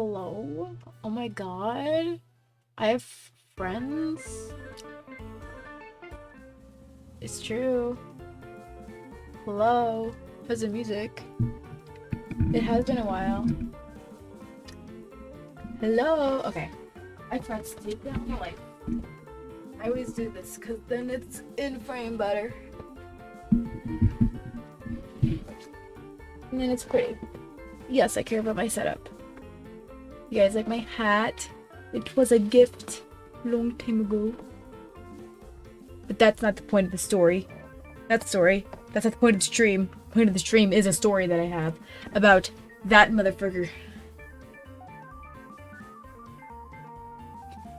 Hello? Oh my god. I have friends? It's true. Hello? How's the music? It has been a while. Hello? Okay. I tried to take down the light. I always do this because then it's in frame better. And then it's pretty. Yes, I care about my setup. You guys like my hat? It was a gift long time ago. But that's not the point of the story. That's the story. That's not the point of the stream. The point of the stream is a story that I have about that motherfucker.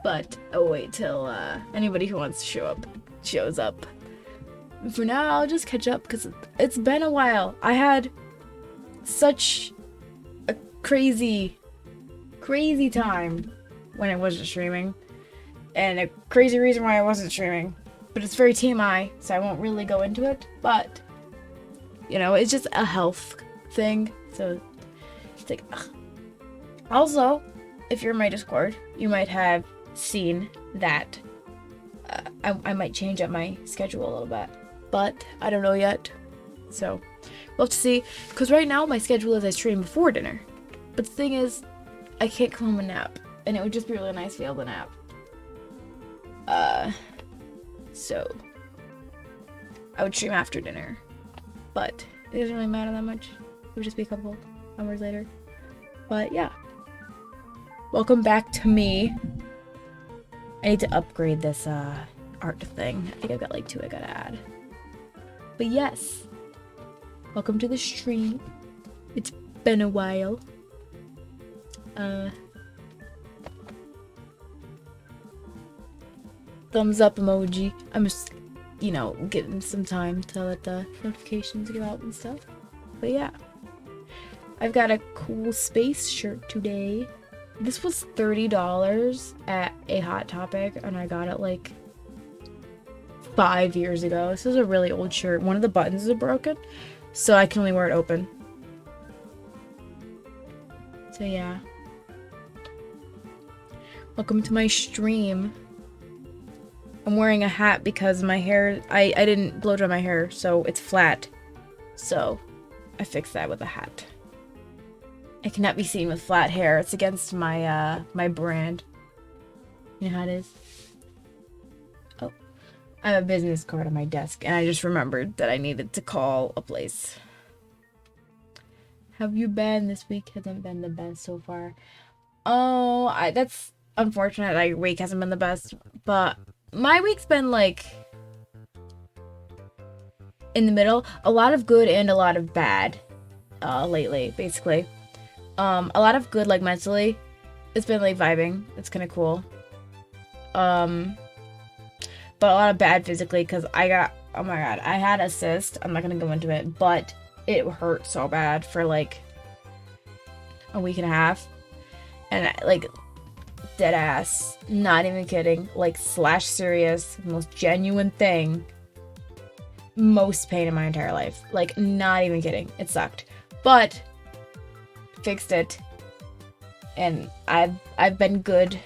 But I'll wait till anybody who wants to show up shows up. For now, I'll just catch up because it's been a while. I had such a crazy time when I wasn't streaming, and a crazy reason why I wasn't streaming. But it's very TMI, so I won't really go into it. But you know, it's just a health thing. So it's like, ugh. Also, if you're in my Discord, you might have seen that I might change up my schedule a little bit, but I don't know yet. So we'll have to see. Because right now my schedule is I stream before dinner, but the thing is, I can't come home and nap, and it would just be really nice to be able to nap. So I would stream after dinner, but it doesn't really matter that much. It would just be a couple hours later. But yeah. Welcome back to me. I need to upgrade this art thing. I think I've got like 2 I gotta add. But yes. Welcome to the stream. It's been a while. Thumbs up emoji. I'm just, you know, getting some time to let the notifications go out and stuff. But yeah. I've got a cool space shirt today. This was $30 at a Hot Topic, and I got it like 5 years ago. This is a really old shirt. One of the buttons is broken, so I can only wear it open. So yeah. Welcome to my stream. I'm wearing a hat because my hair, I didn't blow dry my hair, so it's flat. So I fixed that with a hat. I cannot be seen with flat hair. It's against my my brand. You know how it is? Oh. I have a business card on my desk, and I just remembered that I needed to call a place. Have you been? This week hasn't been the best so far. Oh, that's unfortunate. My week hasn't been the best, but my week's been like in the middle. A lot of good and a lot of bad lately, basically. A lot of good, like, mentally. It's been, like, vibing. It's kind of cool. But a lot of bad physically, because I got, oh my god, I had a cyst. I'm not gonna go into it, but it hurt so bad for, like, a week and a half. And, like, dead ass, not even kidding, like, slash serious, most genuine thing. Most pain in my entire life. Like, not even kidding. It sucked. But fixed it, and I've been good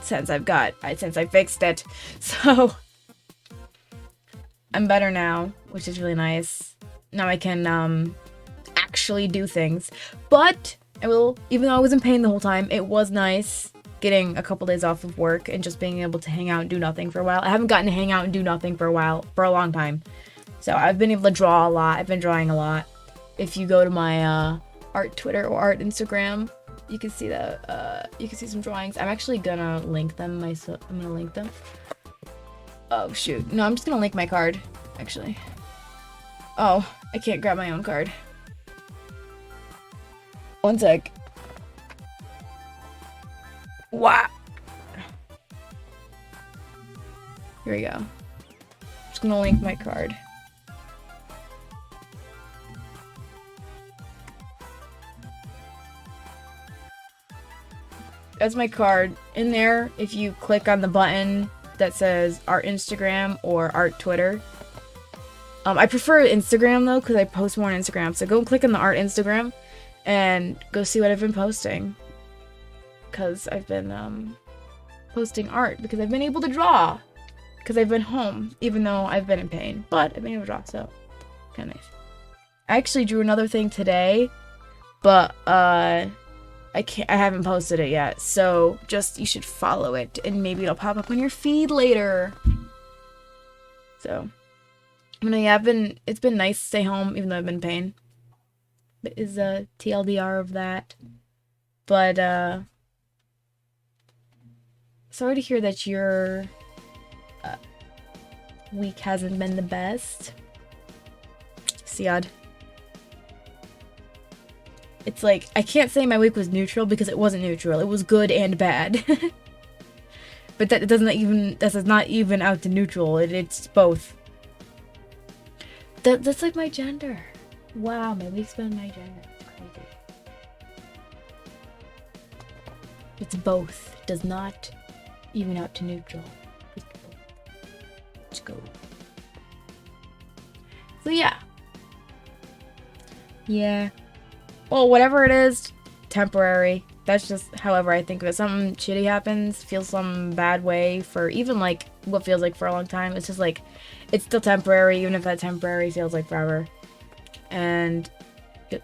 since I fixed it. So I'm better now, which is really nice. Now I can actually do things. But I will, even though I was in pain the whole time, it was nice getting a couple days off of work and just being able to hang out and do nothing for a while. I haven't gotten to hang out and do nothing for a long time. So I've been able to draw a lot. I've been drawing a lot. If you go to my art Twitter or art Instagram, you can see you can see some drawings. I'm actually gonna link them myself. I'm gonna link them. Oh shoot! No, I'm just gonna link my card. Actually. Oh, I can't grab my own card. One sec. Wow. Here we go. I'm just gonna link my card. That's my card. In there, if you click on the button that says Art Instagram or Art Twitter. I prefer Instagram though, because I post more on Instagram. So go and click on the Art Instagram, and go see what I've been posting. Because I've been posting art because I've been able to draw. Because I've been home, even though I've been in pain. But I've been able to draw, so kind of nice. I actually drew another thing today, but I haven't posted it yet. So just you should follow it, and maybe it'll pop up on your feed later. So, yeah, it's been nice to stay home, even though I've been in pain. It is a TLDR of that. But sorry to hear that your week hasn't been the best. Siad. It's like, I can't say my week was neutral because it wasn't neutral. It was good and bad. But that's not even out to neutral. It's both. That's like my gender. Wow, my week's been my gender. It's crazy. It's both. It does not even out to neutral. Let's go. So yeah. Yeah. Well, whatever it is, temporary. That's just however I think of it. Something shitty happens, feels some bad way for even like what feels like for a long time. It's just like, it's still temporary, even if that temporary feels like forever. And you'll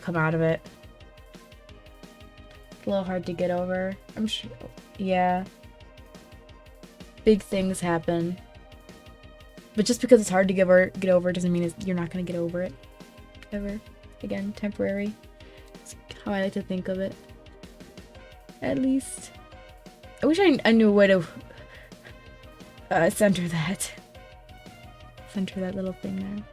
come out of it. It's a little hard to get over. I'm sure. Yeah. Big things happen. But just because it's hard to get over doesn't mean you're not going to get over it. Ever. Again, temporary. That's how I like to think of it. At least. I wish I knew a way to center that. Center that little thing there.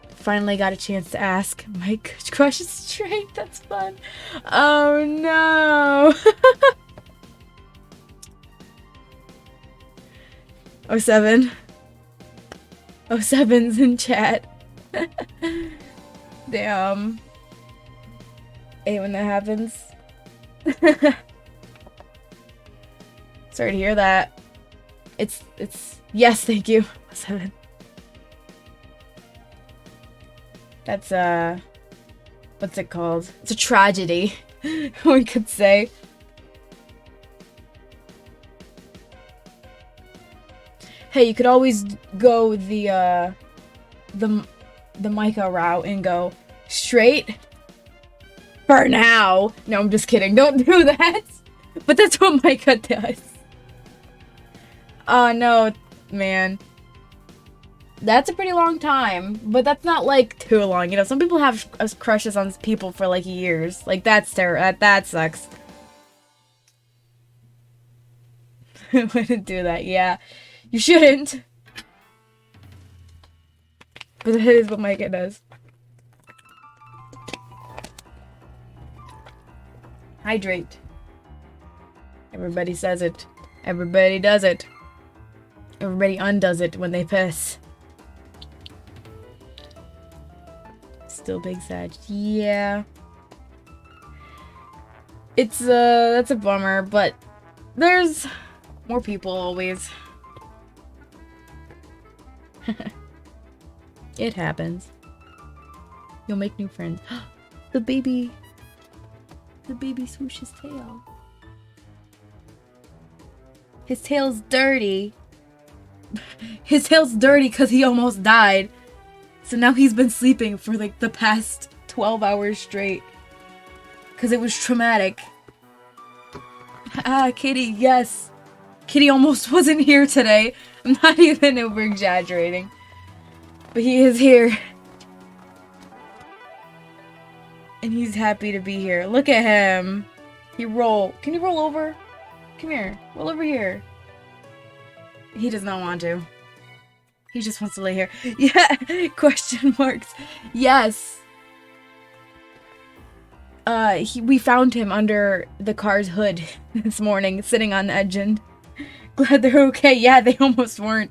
Finally got a chance to ask my crush is straight. That's fun. Oh no. Oh, 07. Oh, 7's in chat. Damn. Hate when that happens. Sorry to hear that. It's yes, thank you. 7. That's what's it called? It's a tragedy, we could say. Hey, you could always go the Micah route and go straight for now. No, I'm just kidding. Don't do that. But that's what Micah does. Oh no, man. That's a pretty long time, but that's not like too long. You know, some people have crushes on people for like years. Like that's terrible. That sucks. Wouldn't do that. Yeah, you shouldn't. But that is what Micah does. Hydrate. Everybody says it. Everybody does it. Everybody undoes it when they piss. Still big Sag. Yeah. It's that's a bummer, but there's more people always. It happens. You'll make new friends. The baby swoosh his tail. His tail's dirty. His tail's dirty because he almost died. So now he's been sleeping for like the past 12 hours straight. Because it was traumatic. Ah, Kitty, yes. Kitty almost wasn't here today. I'm not even over exaggerating. But he is here. And he's happy to be here. Look at him. Can you roll over? Come here. Roll over here. He does not want to. He just wants to lay here. Yeah. Question marks. Yes. We found him under the car's hood this morning, sitting on the engine. Glad they're okay. Yeah, they almost weren't.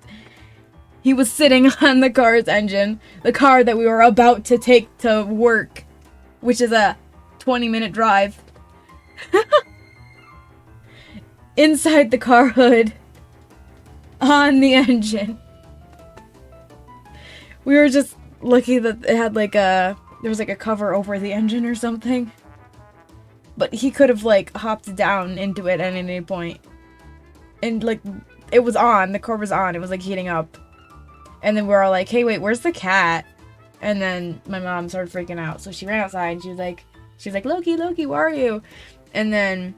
He was sitting on the car's engine. The car that we were about to take to work. Which is a 20-minute drive. Inside the car hood. On the engine. We were just lucky that it had like a there was like a cover over the engine or something. But he could have like hopped down into it at any point. And like it was on, the car was on, it was like heating up. And then we're all like, hey, wait, where's the cat? And then my mom started freaking out. So she ran outside and she was like, Loki, where are you? And then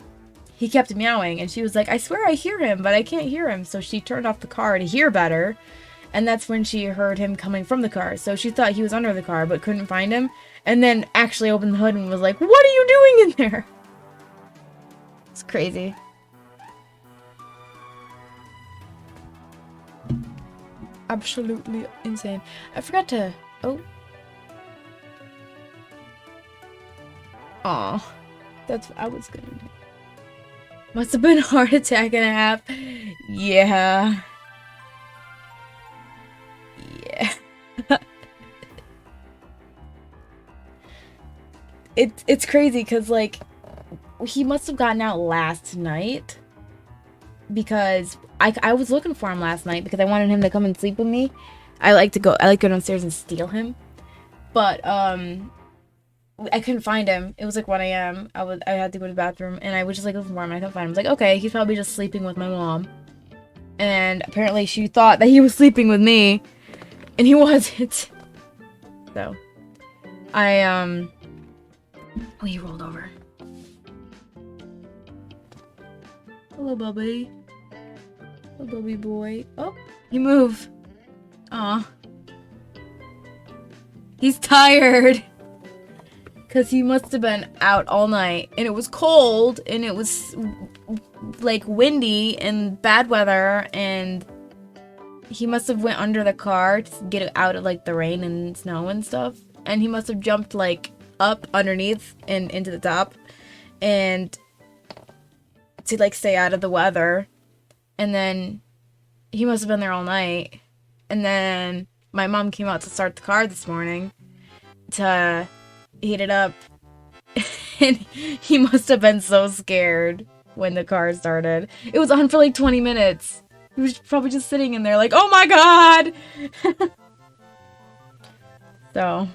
he kept meowing and she was like, I swear I hear him, but I can't hear him. So she turned off the car to hear better. And that's when she heard him coming from the car. So she thought he was under the car, but couldn't find him. And then actually opened the hood and was like, what are you doing in there? It's crazy. Absolutely insane. I forgot to... Oh. Aw. That's what I was gonna do. Must have been a heart attack and a half. Yeah. Yeah. It's crazy because, like, he must have gotten out last night. Because I was looking for him last night because I wanted him to come and sleep with me. I like to go downstairs and steal him. But, I couldn't find him. It was like 1 a.m. I had to go to the bathroom and I was just like looking for him. I couldn't find him. I was like, okay, he's probably just sleeping with my mom. And apparently she thought that he was sleeping with me. And he wasn't. So, oh, he rolled over. Hello, Bubby. Hello, Bubby boy. Oh, he moved. Aw. He's tired. Because he must have been out all night. And it was cold. And it was, like, windy and bad weather. And he must have went under the car to get it out of, like, the rain and snow and stuff. And he must have jumped, like, up underneath and into the top. And to, like, stay out of the weather. And then he must have been there all night. And then my mom came out to start the car this morning to heat it up. And he must have been so scared when the car started. It was on for like 20 minutes. He was probably just sitting in there like, oh my god! So,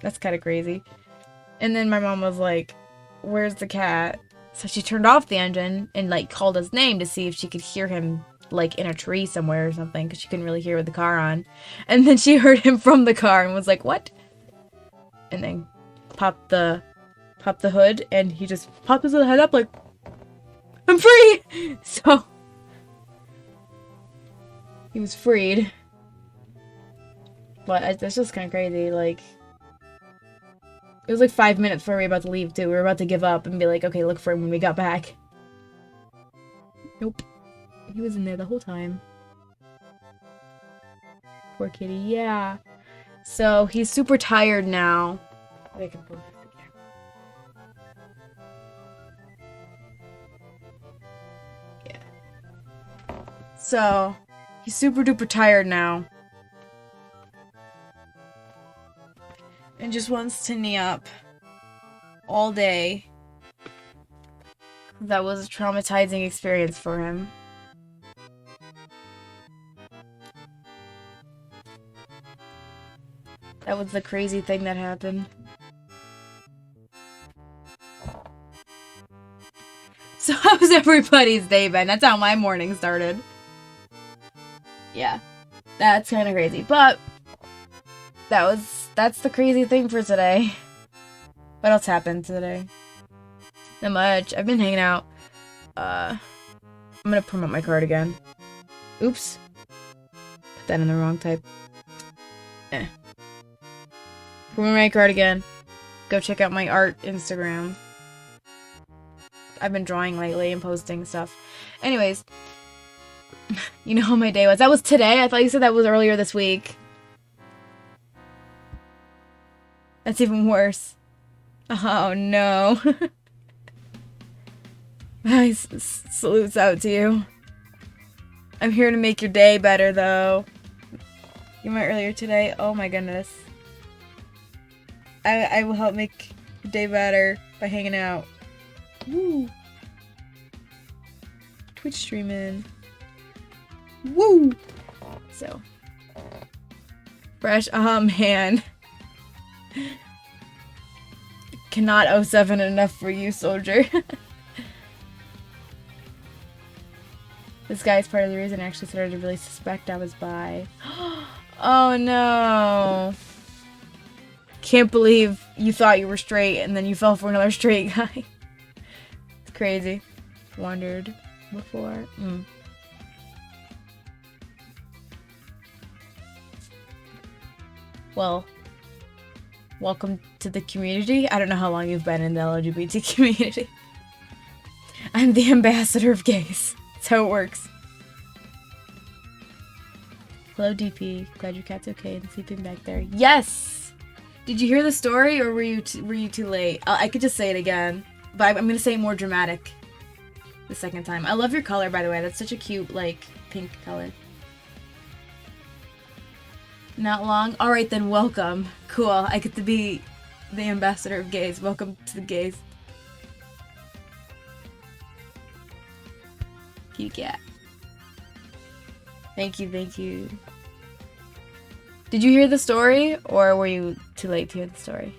that's kind of crazy. And then my mom was like, where's the cat? So she turned off the engine and like called his name to see if she could hear him like in a tree somewhere or something because she couldn't really hear with the car on. And then she heard him from the car and was like, what? And then popped the hood and he just popped his little head up like, I'm free! So he was freed. But that's just kind of crazy, like, it was like 5 minutes before we were about to leave, too. We were about to give up and be like, okay, look for him when we got back. Nope. He was in there the whole time. Poor kitty, yeah. So, he's super tired now. I can put it here. Yeah. So, he's super duper tired now. And just wants to knee up all day. That was a traumatizing experience for him. That was the crazy thing that happened. So how's everybody's day been? That's how my morning started. Yeah, that's kind of crazy, but that's the crazy thing for today. What else happened today? Not much. I've been hanging out. I'm gonna promote my card again. Oops. Put that in the wrong type. Promote my card again. Go check out my art Instagram. I've been drawing lately and posting stuff. Anyways. You know how my day was. That was today? I thought you said that was earlier this week. That's even worse. Oh no. Salutes out to you. I'm here to make your day better though. You went earlier today? Oh my goodness. I will help make your day better by hanging out. Woo! Twitch streaming. Woo! So. Fresh. Oh, man. Cannot 07 enough for you, soldier. This guy is part of the reason I actually started to really suspect I was bi. Oh no. Can't believe you thought you were straight and then you fell for another straight guy. It's crazy. Wondered before. Well, welcome to the community. I don't know how long you've been in the LGBT community. I'm the ambassador of gays. That's how it works. Hello, DP. Glad your cat's okay and sleeping back there. Yes! Did you hear the story, or were you too late? I could just say it again, but I'm gonna say it more dramatic the second time. I love your color, by the way. That's such a cute, like, pink color. Not long? Alright then, welcome. Cool. I get to be the ambassador of gays. Welcome to the gays. Cute cat. Thank you, thank you. Did you hear the story, or were you too late to hear the story?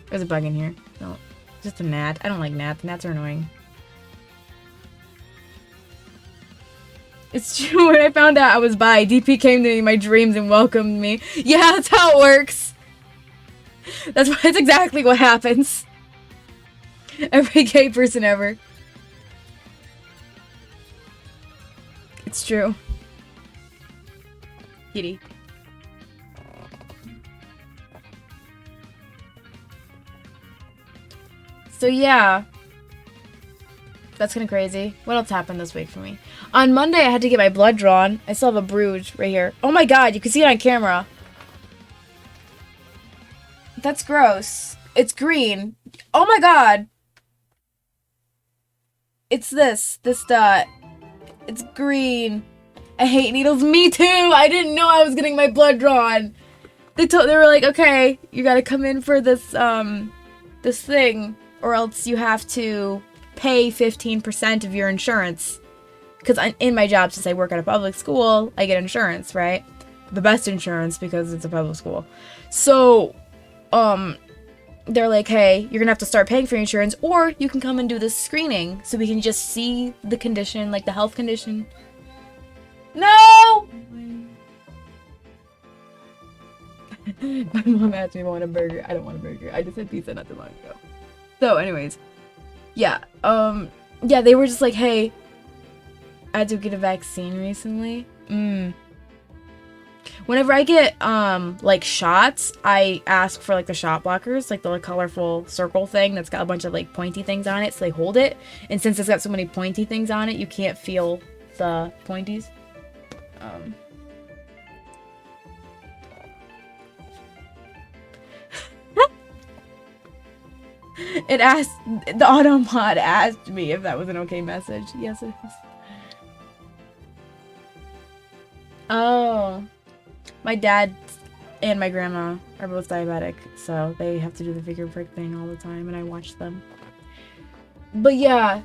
There's a bug in here. No, just a gnat. I don't like gnats. Gnats are annoying. It's true. When I found out I was bi, DP came to me in my dreams and welcomed me. Yeah, that's how it works. That's exactly what happens. Every gay person ever. It's true. Kitty. So yeah. That's kind of crazy. What else happened this week for me? On Monday, I had to get my blood drawn. I still have a bruise right here. Oh my god, you can see it on camera. That's gross. It's green. Oh my god. It's this dot. It's green. I hate needles. Me too. I didn't know I was getting my blood drawn. They were like, okay, you gotta come in for this this thing, or else you have to pay 15% of your insurance. Because in my job, since I work at a public school, I get insurance, right? The best insurance because it's a public school. So, they're like, hey, you're gonna have to start paying for your insurance, or you can come and do this screening so we can just see the condition, like the health condition. No! My mom asked me if I want a burger. I don't want a burger. I just had pizza not too long ago. So, anyways. Yeah, yeah, they were just like, hey, I had to get a vaccine recently. Whenever I get, like, shots, I ask for, like, the shot blockers, like the colorful circle thing that's got a bunch of, like, pointy things on it, so they hold it. And since it's got so many pointy things on it, you can't feel the pointies. It asked, the Automod asked me if that was an okay message. Yes, it is. Oh. My dad and my grandma are both diabetic, so they have to do the finger prick thing all the time, and I watch them. But yeah.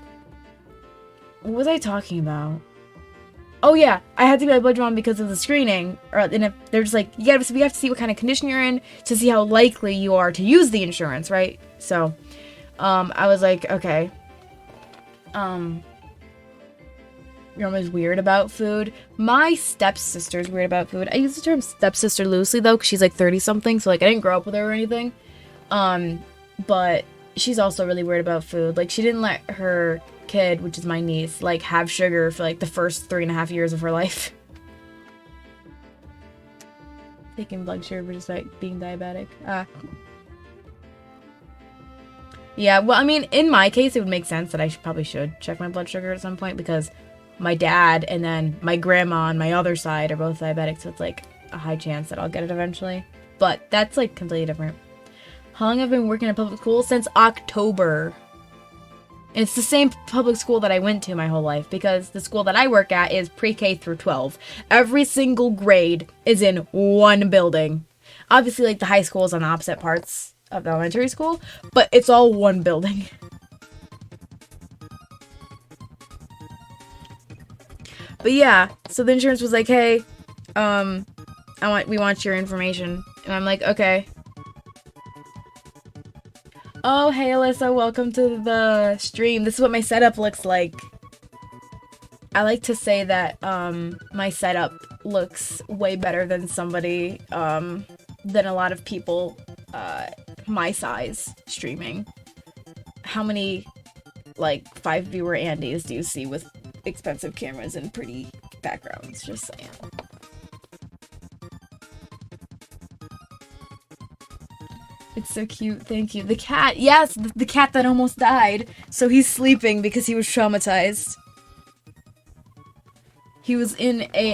What was I talking about? Oh yeah, I had to get my blood drawn because of the screening. And if they're just like, we have to see what kind of condition you're in to see how likely you are to use the insurance, right? So, I was like, okay. Your mom is weird about food. My stepsister's weird about food. I use the term stepsister loosely though, because she's like 30-something, so like I didn't grow up with her or anything. But she's also really weird about food. Like, she didn't let her kid, which is my niece, like have sugar for like the first 3.5 years of her life. Taking blood sugar just like being diabetic. Yeah, well, I mean, in my case, it would make sense that I probably should check my blood sugar at some point, because my dad and then my grandma on my other side are both diabetic, so it's like a high chance that I'll get it eventually. But that's like completely different. How long have I been working at public school? Since October. And it's the same public school that I went to my whole life, because the school that I work at is pre-K through 12. Every single grade is in one building. Obviously, like, the high school is on opposite parts of the elementary school, but it's all one building. But yeah, so the insurance was like, hey, we want your information. And I'm like, okay. Oh, hey Alyssa, welcome to the stream. This is what my setup looks like. I like to say that, my setup looks way better than somebody, than a lot of people, my size streaming. How many, like, 5 viewer Andys do you see with expensive cameras and pretty backgrounds? Just saying. It's so cute, thank you. The cat, yes, the cat that almost died. So he's sleeping because he was traumatized. He was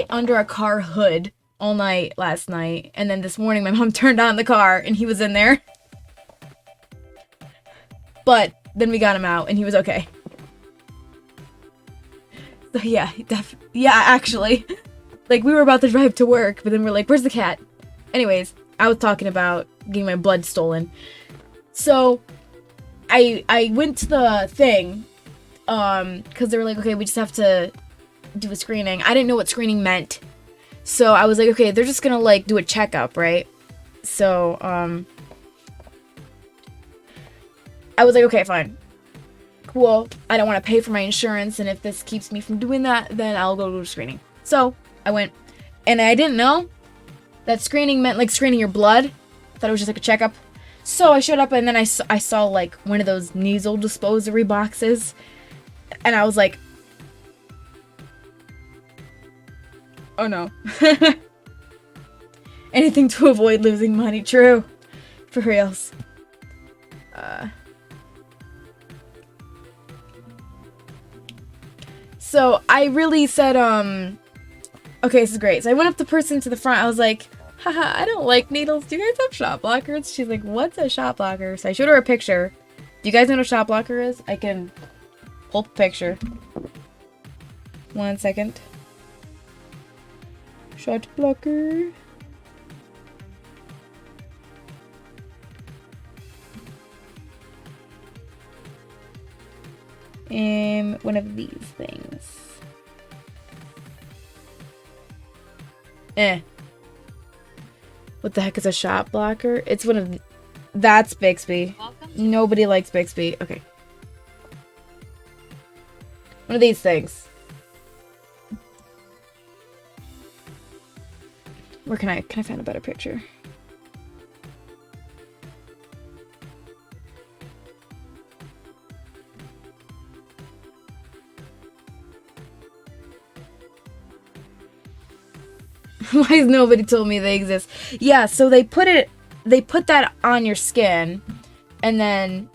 under a car hood all night last night, and then this morning my mom turned on the car and he was in there. But then we got him out and he was okay. So yeah, actually. Like, we were about to drive to work, but then we're like, where's the cat? Anyways, I was talking about getting my blood stolen. So, I went to the thing, because they were like, okay, we just have to do a screening. I didn't know what screening meant. So, I was like, okay, they're just gonna, like, do a checkup, right? So, I was like, okay, fine. Cool. I don't want to pay for my insurance, and if this keeps me from doing that, then I'll go to a screening. So, I went, and I didn't know that screening meant, like, screening your blood. I thought it was just, like, a checkup. So, I showed up, and then I saw, like, one of those nasal disposory boxes, and I was like, oh no. Anything to avoid losing money, true. For reals. So, I really said, okay, this is great. So, I went up to the person to the front. I was like, haha, I don't like needles. Do you guys have shot blockers? She's like, what's a shot blocker? So, I showed her a picture. Do you guys know what a shot blocker is? I can pull up a picture. 1 second. Shot blocker. One of these things. What the heck is a shot blocker? It's one of... That's Bixby. Nobody likes Bixby. Okay. One of these things. Where can I find a better picture? Why has nobody told me they exist? Yeah, so they put that on your skin, and then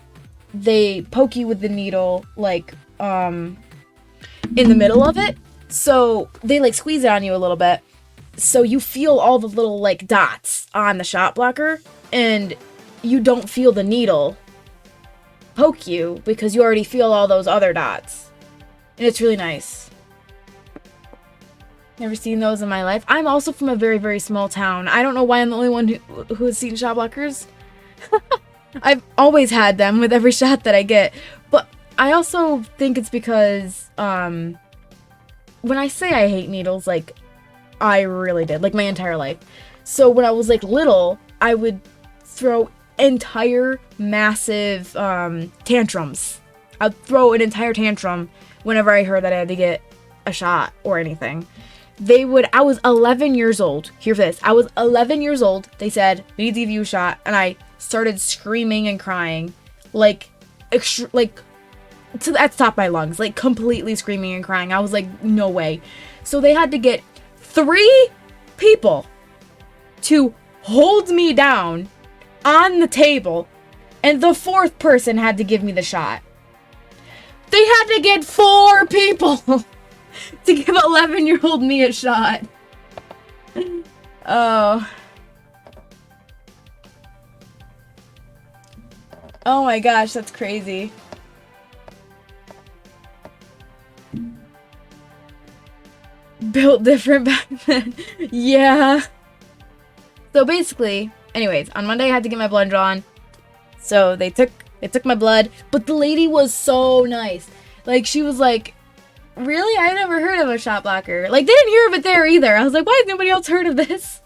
they poke you with the needle, like, in the middle of it. So they, like, squeeze it on you a little bit. So you feel all the little, like, dots on the shot blocker, and you don't feel the needle poke you because you already feel all those other dots. And it's really nice. Never seen those in my life. I'm also from a very, very small town. I don't know why I'm the only one who has seen shot blockers. I've always had them with every shot that I get. But I also think it's because, when I say I hate needles, like, I really did. Like, my entire life. So when I was, like, little, I would throw entire massive, tantrums. I'd throw an entire tantrum whenever I heard that I had to get a shot or anything. I was 11 years old. Hear this. I was 11 years old. They said, we need to give you a shot. And I started screaming and crying. Like, at the top of my lungs. Like, completely screaming and crying. I was like, no way. So they had to get 3 people to hold me down on the table. And the 4th person had to give me the shot. They had to get 4 people to give 11-year-old me a shot. Oh. Oh my gosh, that's crazy. Built different back then. Yeah. So basically, anyways, on Monday I had to get my blood drawn. So they took my blood, but the lady was so nice. Like, she was like, really? I never heard of a shot blocker. Like, they didn't hear of it there either. I was like, why has nobody else heard of this?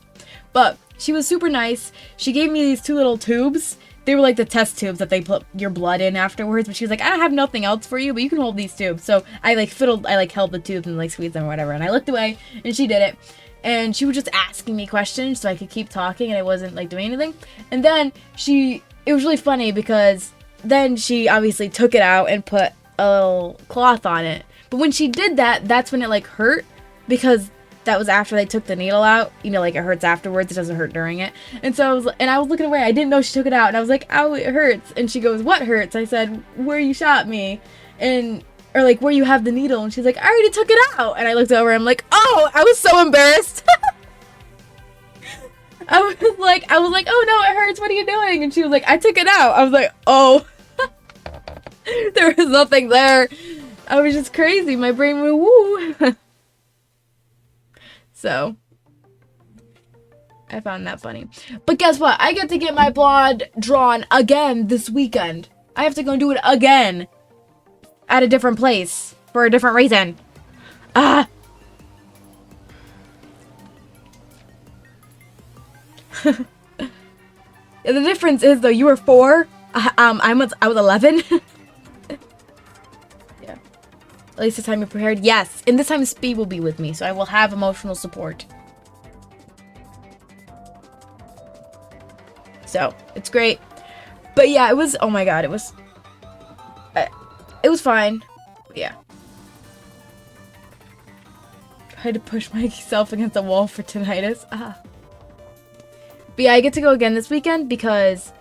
But she was super nice. She gave me these 2 little tubes. They were like the test tubes that they put your blood in afterwards. But she was like, I have nothing else for you, but you can hold these tubes. So I held the tubes and like squeezed them or whatever. And I looked away and she did it. And she was just asking me questions so I could keep talking and I wasn't like doing anything. And then it was really funny because then she obviously took it out and put a little cloth on it. But when she did that, that's when it like hurt because that was after they took the needle out. You know, like it hurts afterwards. It doesn't hurt during it. And so I was looking away. I didn't know she took it out. And I was like, ow, it hurts. And she goes, what hurts? I said, where you shot me. Or like where you have the needle. And she's like, I already took it out. And I looked over. I'm like, oh, I was so embarrassed. I was like, oh no, it hurts. What are you doing? And she was like, I took it out. I was like, oh, there was nothing there. I was just crazy. My brain went woo. So, I found that funny. But guess what? I get to get my blood drawn again this weekend. I have to go and do it again. At a different place. For a different reason. Ah! The difference is, though, you were 4. I was 11. Yeah. At least this time you're prepared. Yes. And this time Speed will be with me, so I will have emotional support. So, it's great. But yeah, it was, oh my god, it was fine. But yeah. Tried to push myself against the wall for tinnitus. Ah. But yeah, I get to go again this weekend because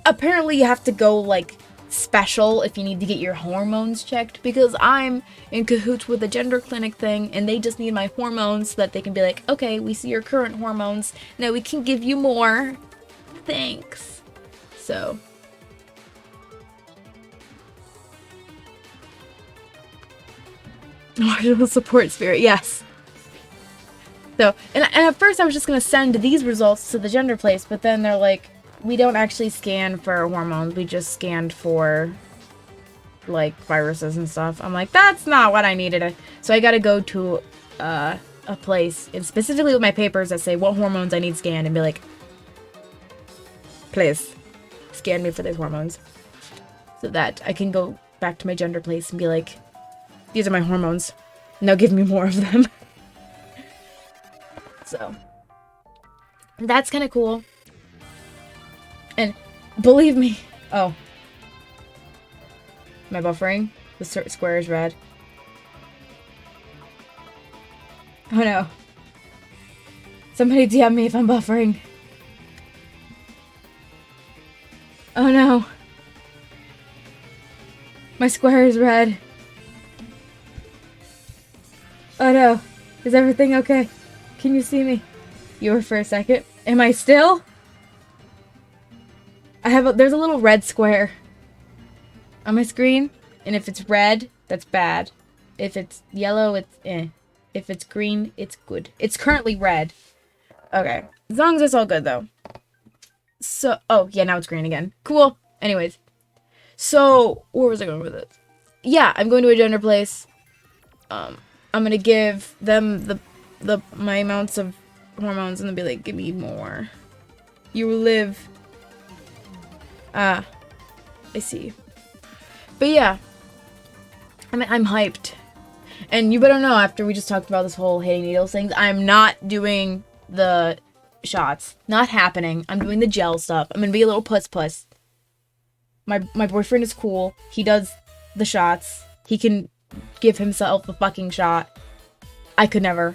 apparently you have to go like special if you need to get your hormones checked because I'm in cahoots with a gender clinic thing and they just need my hormones so that they can be like, okay, we see your current hormones. Now we can give you more. Thanks. So. Emotional support spirit, yes. So, and at first I was just going to send these results to the gender place, but then they're like, we don't actually scan for hormones, we just scanned for, like, viruses and stuff. I'm like, that's not what I needed. So I got to go to a place, and specifically with my papers that say what hormones I need scanned, and be like, please, scan me for these hormones. So that I can go back to my gender place and be like, these are my hormones. Now give me more of them. So, that's kind of cool. And believe me, oh, am I buffering? The square is red. Oh no. Somebody DM me if I'm buffering. Oh no. My square is red. Oh no. Is everything okay? Can you see me? You were for a second. Am I still? There's a little red square on my screen. And if it's red, that's bad. If it's yellow, it's eh. If it's green, it's good. It's currently red. Okay. As long as it's all good, though. So, oh, yeah, now it's green again. Cool. Anyways. So, where was I going with it? Yeah, I'm going to a gender place. I'm gonna give them my amounts of hormones and they'll be like, give me more. You live. Ah. I see. But yeah. I'm hyped. And you better know, after we just talked about this whole hating needles thing, I'm not doing the shots. Not happening. I'm doing the gel stuff. I'm gonna be a little puss. My boyfriend is cool. He does the shots. He can give himself a fucking shot. I could never.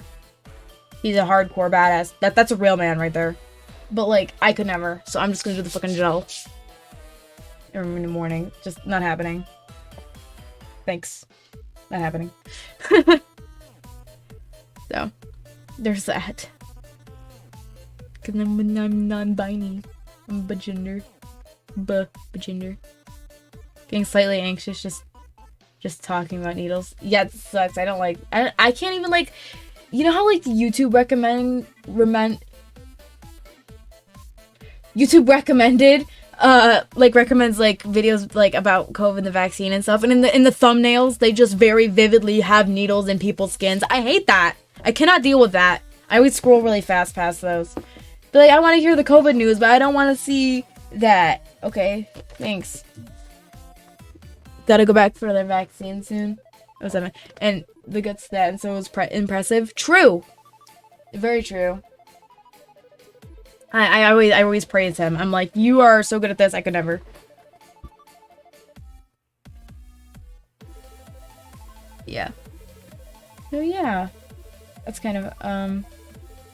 He's a hardcore badass. That's a real man right there. But like, I could never. So I'm just gonna do the fucking gel. In the morning. Just not happening. Thanks. Not happening. So, there's that. Cause I'm non-binary. I'm bagender. Bagender. Getting slightly anxious just talking about needles. Yeah, it sucks. I don't like. I can't even like. You know how like YouTube recommended like recommends like videos like about COVID, the vaccine and stuff, and in the thumbnails they just very vividly have needles in people's skins. I hate that. I cannot deal with that. I always scroll really fast past those. But like, I want to hear the COVID news, but I don't want to see that. Okay, thanks. Gotta go back for their vaccine soon. Oh, 7. And the guts that, and so it was impressive. True. Very true. I always praise him. I'm like, you are so good at this, I could never. Yeah. So yeah. That's kind of,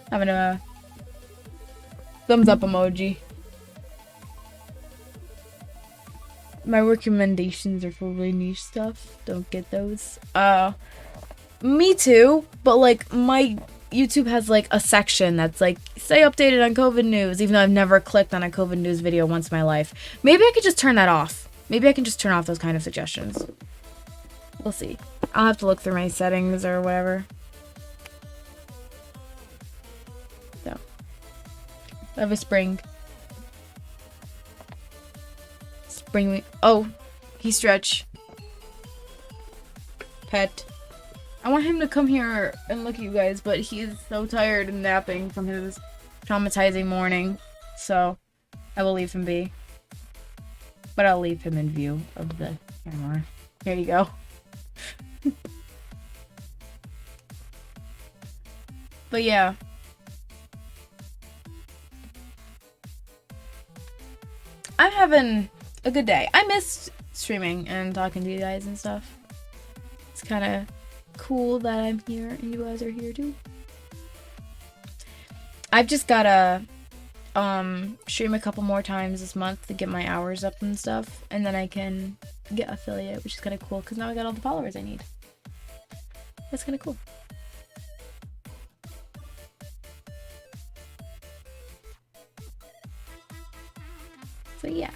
having a thumbs up emoji. My recommendations are for really niche stuff. Don't get those. Me too, but like my YouTube has like a section that's like, stay updated on COVID news, even though I've never clicked on a COVID news video once in my life. Maybe I could just turn that off. Maybe I can just turn off those kind of suggestions. We'll see. I'll have to look through my settings or whatever. So. I have a spring. Spring. Oh, he stretch. Pet. I want him to come here and look at you guys, but he's so tired and napping from his traumatizing morning. So, I will leave him be. But I'll leave him in view of the camera. Here you go. But yeah. I'm having a good day. I missed streaming and talking to you guys and stuff. It's kind of cool that I'm here and you guys are here too. I've just gotta stream a couple more times this month to get my hours up and stuff, and then I can get affiliate, which is kind of cool because now I got all the followers I need. That's kind of cool. So yeah.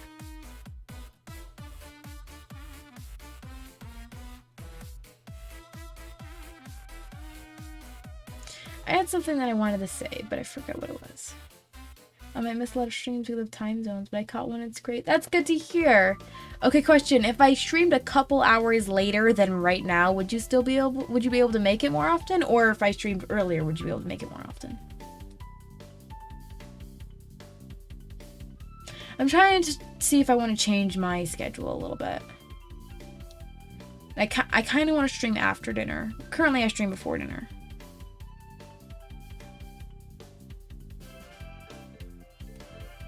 I had something that I wanted to say, but I forgot what it was. I might miss a lot of streams because of time zones, but I caught one. It's great. That's good to hear. Okay, question. If I streamed a couple hours later than right now, would you be able to make it more often? Or if I streamed earlier, would you be able to make it more often? I'm trying to see if I want to change my schedule a little bit. I kind of want to stream after dinner. Currently, I stream before dinner.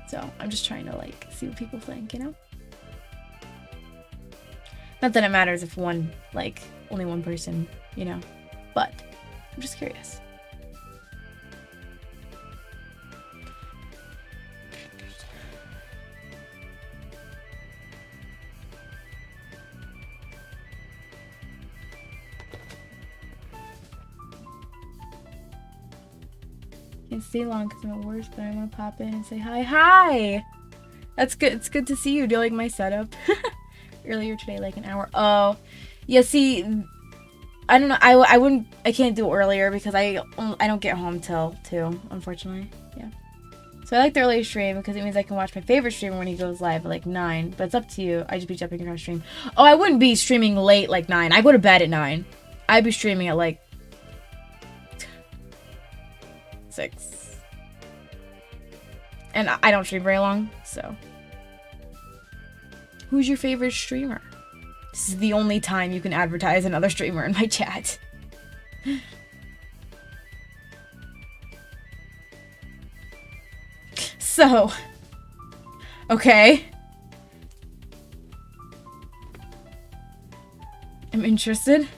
So I'm just trying to like see what people think, you know? Not that it matters if only one person, you know, but I'm just curious. Can't stay long because I'm at work, but I'm gonna pop in and say hi. Hi! That's good. It's good to see you. Do you like my setup? Earlier today, like an hour. Oh, yeah. See, I don't know. I can't do it earlier because I don't get home till 2, unfortunately. Yeah. So I like the early stream because it means I can watch my favorite streamer when he goes live at like 9. But it's up to you. I just be jumping around stream. Oh, I wouldn't be streaming late like 9. I go to bed at 9. I'd be streaming at like 6. And I don't stream very long, so. Who's your favorite streamer? This is the only time you can advertise another streamer in my chat. So. Okay. I'm interested.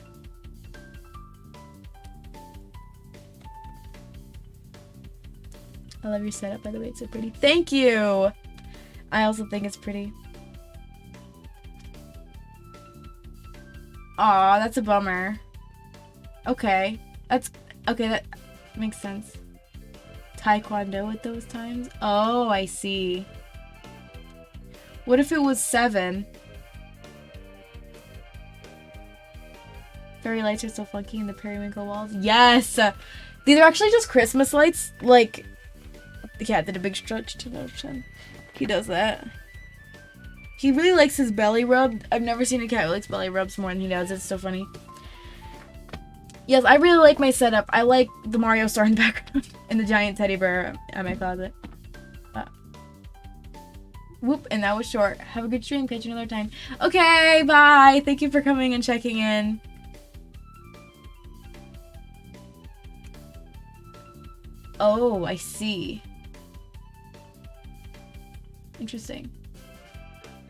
I love your setup, by the way. It's so pretty. Thank you! I also think it's pretty. Aw, that's a bummer. Okay. That makes sense. Taekwondo at those times? Oh, I see. What if it was 7? Fairy lights are so funky in the periwinkle walls. Yes! These are actually just Christmas lights. Like, the cat did a big stretch to the chin. He does that. He really likes his belly rubbed. I've never seen a cat who likes belly rubs more than he does. It's so funny. Yes, I really like my setup. I like the Mario star in the background and the giant teddy bear at my closet. Whoop, and that was short. Have a good stream. Catch you another time. Okay, bye. Thank you for coming and checking in. Oh, I see. Interesting.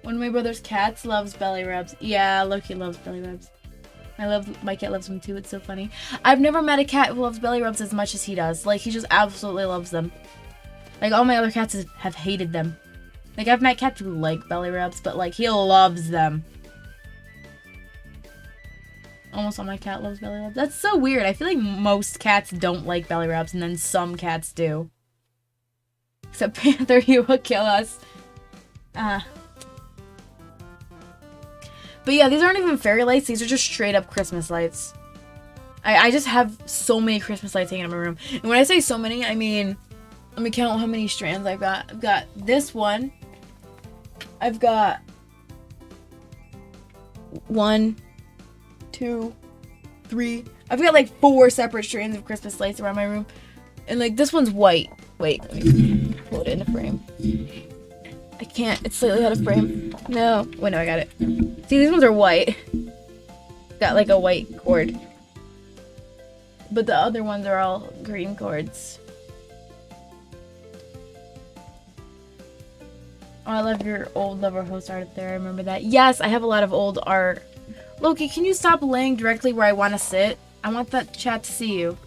One of my brother's cats loves belly rubs. Yeah, Loki loves belly rubs. My cat loves them too. It's so funny. I've never met a cat who loves belly rubs as much as he does. Like, he just absolutely loves them. Like, all my other cats have hated them. Like, I've met cats who like belly rubs, but, like, he loves them. Almost all my cat loves belly rubs. That's so weird. I feel like most cats don't like belly rubs, and then some cats do. Except Panther, he will kill us. But yeah, these aren't even fairy lights. These are just straight up Christmas lights. I just have so many Christmas lights hanging in my room. And when I say so many, I mean, let me count how many strands I've got. I've got this one. I've got 1, 2, 3. I've got like 4 separate strands of Christmas lights around my room. And like this one's white. Wait, let me pull it in a frame. I can't. It's slightly out of frame. No. Wait, no, I got it. See, these ones are white. Got like a white cord. But the other ones are all green cords. Oh, I love your old Lover host art up there. I remember that. Yes, I have a lot of old art. Loki, can you stop laying directly where I want to sit? I want that chat to see you.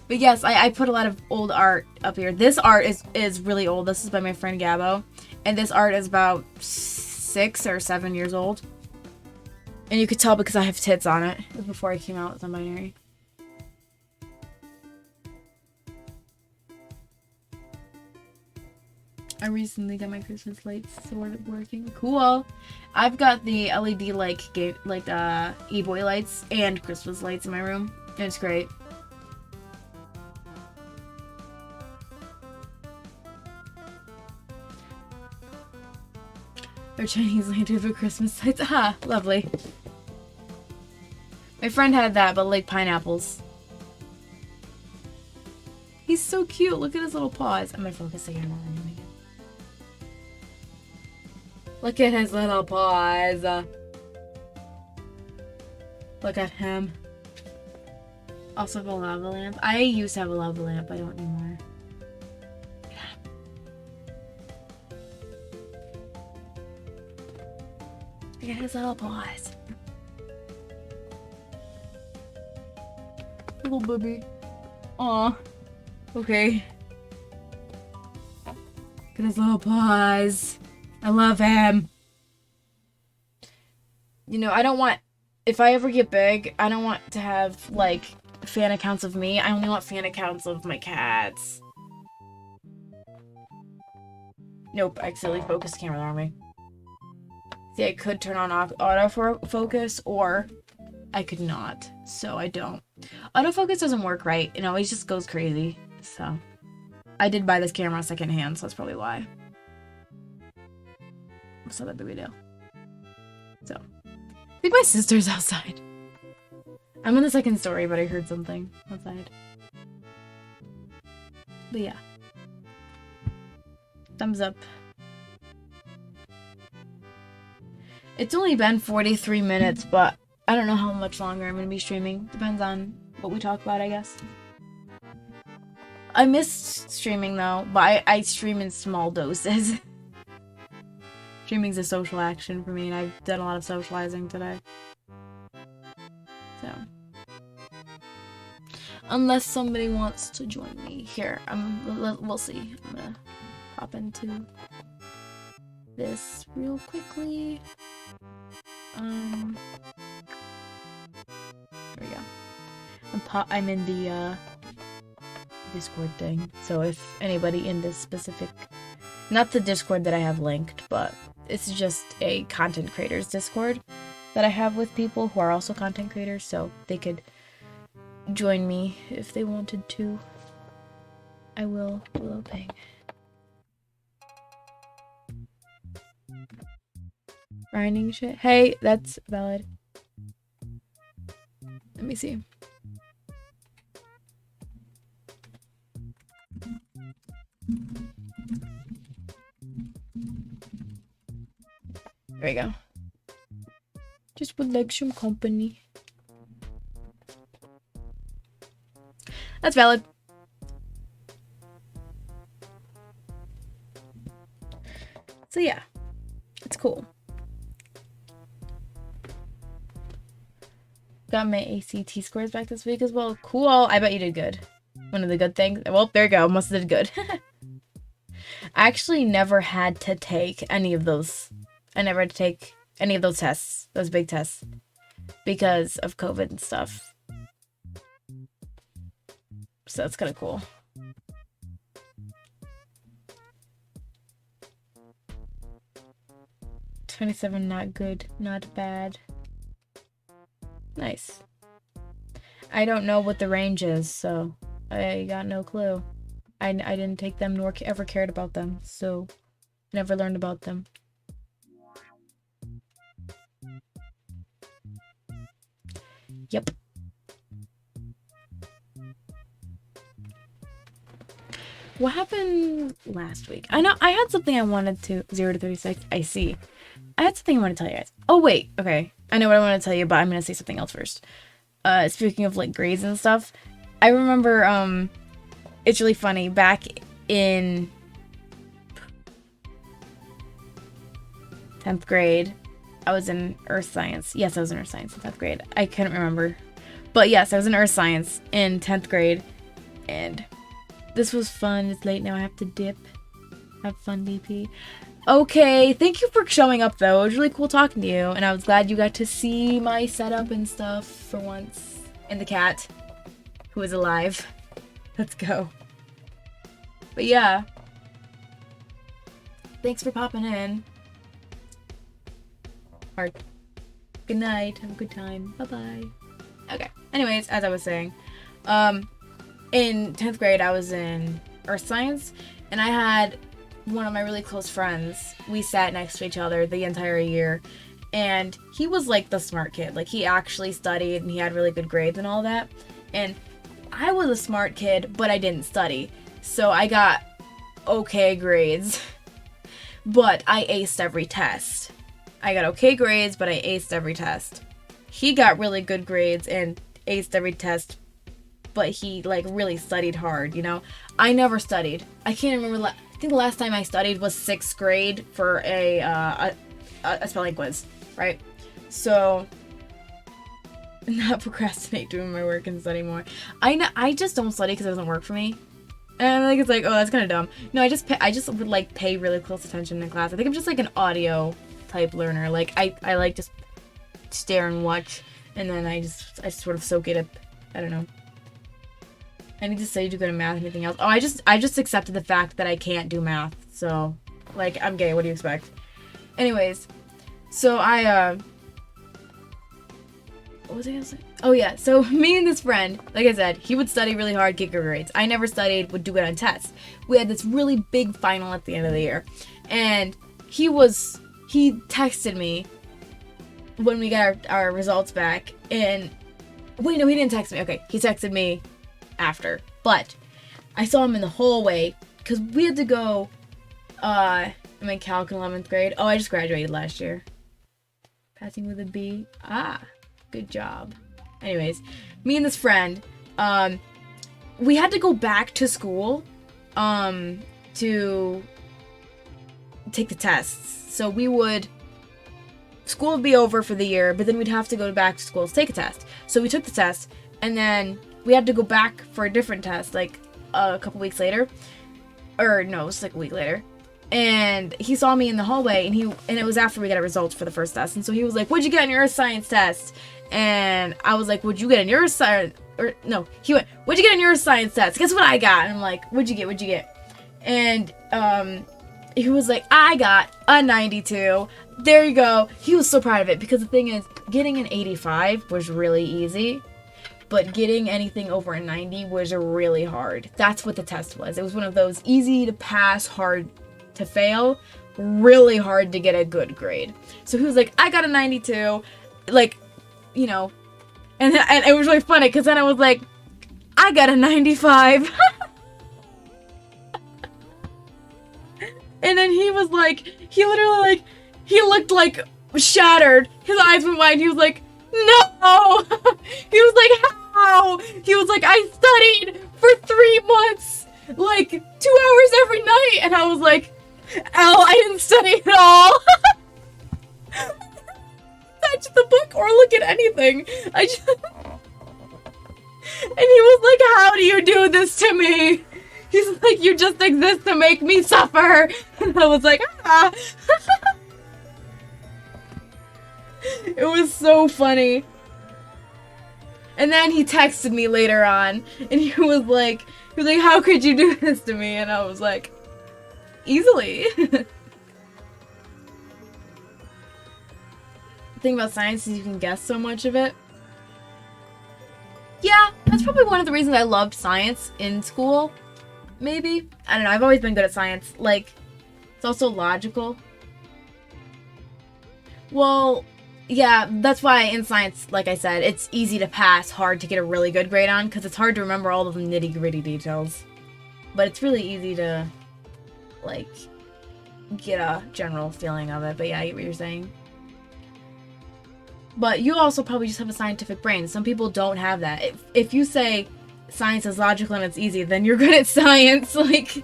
But yes, I put a lot of old art up here. This art is really old. This is by my friend Gabo. And this art is about 6 or 7 years old. And you could tell because I have tits on it. It was before I came out with non-binary. I recently got my Christmas lights sort of working. Cool. I've got the LED e-boy lights and Christmas lights in my room. And it's great. Our Chinese lantern for Christmas lights. Ah, lovely. My friend had that, but like pineapples. He's so cute. Look at his little paws. I'm gonna focus the camera on him again. Look at his little paws. Look at him. Also have a lava lamp. I used to have a lava lamp. I don't anymore. Look at his little paws. Little baby. Aw. Okay. Look at his little paws. I love him. You know, I don't want... If I ever get big, I don't want to have, like, fan accounts of me. I only want fan accounts of my cats. Nope, I accidentally focused the camera on me. See, I could turn on autofocus, or I could not, so I don't. Autofocus doesn't work right. It always just goes crazy, so. I did buy this camera secondhand, so that's probably why. What's not that big of a deal. So. I think my sister's outside. I'm in the second story, but I heard something outside. But yeah. Thumbs up. It's only been 43 minutes, but I don't know how much longer I'm going to be streaming. Depends on what we talk about, I guess. I missed streaming, though, but I stream in small doses. Streaming's a social action for me, and I've done a lot of socializing today. So. Unless somebody wants to join me. Here, we'll see. I'm gonna pop into this real quickly. There we go. I'm in the Discord thing. So if anybody in this specific, not the Discord that I have linked, but it's just a content creators Discord that I have with people who are also content creators, so they could join me if they wanted to. I will ping. Grinding shit. Hey, that's valid. Let me see. There we go. Just would like some company. That's valid. So yeah, it's cool. Got my ACT scores back this week as well. Cool. I bet you did good. One of the good things. Well, there you go. Must have did good. I actually never had to take any of those. I never had to take any of those tests. Those big tests. Because of COVID and stuff. So that's kind of cool. $27, not good. Not bad. Nice. I don't know what the range is, so I got no clue. I didn't take them nor ever cared about them, so never learned about them. Yep. What happened last week? I know I had something I wanted to 0 to 36. I see. I had something I want to tell you guys. Oh wait, okay. I know what I want to tell you, but I'm gonna say something else first. Speaking of like grades and stuff, I remember it's really funny. Back in 10th grade, I was in Earth Science. Yes, I was in Earth Science in 10th grade. I couldn't remember. But yes, I was in Earth Science in 10th grade. And this was fun. It's late now. I have to dip. Have fun, DP. Okay, thank you for showing up, though. It was really cool talking to you. And I was glad you got to see my setup and stuff for once. And the cat, who is alive. Let's go. But yeah. Thanks for popping in. Heart. Good night. Have a good time. Bye-bye. Okay. Anyways, as I was saying, in 10th grade, I was in Earth Science, and I had one of my really close friends. We sat next to each other the entire year, and he was like the smart kid. Like, he actually studied, and he had really good grades and all that. And I was a smart kid, but I didn't study. So I got okay grades, but I aced every test. I got okay grades, but I aced every test. He got really good grades and aced every test, but he like really studied hard, you know? I never studied. I can't remember. I think the last time I studied was 6th grade for a spelling quiz, right? So, not procrastinate doing my work and study more. I just don't study because it doesn't work for me. And I think it's like, oh, that's kind of dumb. No, I just would like pay really close attention in class. I think I'm just like an audio type learner. Like I like just stare and watch, and then I just sort of soak it up. I don't know. I need to study to go to math and anything else. Oh, I just accepted the fact that I can't do math. So, like, I'm gay. What do you expect? Anyways, so what was I gonna say? Oh yeah, so me and this friend, like I said, he would study really hard, get good grades. I never studied, would do good on tests. We had this really big final at the end of the year, and he texted me when we got our results back, and wait, no, he didn't text me. Okay, he texted me after, but I saw him in the hallway because we had to go. I'm in Calc in 11th grade. Oh, I just graduated last year. Passing with a B. Ah, good job. Anyways, me and this friend, we had to go back to school, to take the tests. So school would be over for the year, but then we'd have to go back to school to take a test. So we took the test, and then we had to go back for a different test, like a couple weeks later. Or no, it was like a week later. And he saw me in the hallway, and it was after we got our results for the first test. And so he was like, "What'd you get in your Earth Science test?" And I was like, "What'd you get in your science?" Or no, he went, "What'd you get in your Science test?" Guess what I got? And I'm like, "What'd you get?" And he was like, "I got a 92. There you go." He was so proud of it, because the thing is, getting an 85 was really easy, but getting anything over a 90 was really hard. That's what the test was. It was one of those easy to pass, hard to fail, really hard to get a good grade. So he was like, I got a 92, like, you know, and it was really funny because then I was like, I got a 95. And then he was like, he literally like, he looked like shattered. His eyes went wide. He was like, no. He was like, how? He was like, I studied for 3 months, like 2 hours every night. And I was like, oh, I didn't study at all. Touch the book or look at anything. I just... And he was like, how do you do this to me? He's like, you just exist to make me suffer. And I was like, ah. It was so funny. And then he texted me later on, and he was like, how could you do this to me? And I was like, easily. The thing about science is you can guess so much of it. Yeah, that's probably one of the reasons I loved science in school. Maybe. I don't know, I've always been good at science. Like, it's also logical. Well, yeah, that's why in science, like I said, it's easy to pass, hard to get a really good grade on, because it's hard to remember all of the nitty-gritty details. But it's really easy to, like, get a general feeling of it. But yeah, I get what you're saying. But you also probably just have a scientific brain. Some people don't have that. If you say science is logical and it's easy, then you're good at science. Like,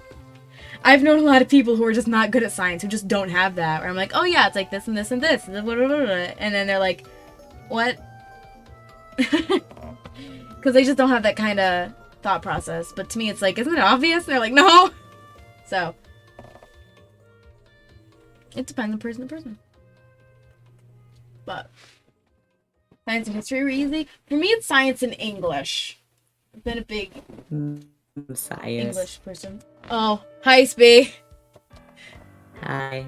I've known a lot of people who are just not good at science, who just don't have that. Where I'm like, oh yeah, it's like this and this and this. And then they're like, what? Because they just don't have that kind of thought process. But to me, it's like, isn't it obvious? And they're like, no. So, it depends on person to person. But science and history were easy. For me, it's science and English. I've been a big Science. English person. Oh, hi, Spee. Hi.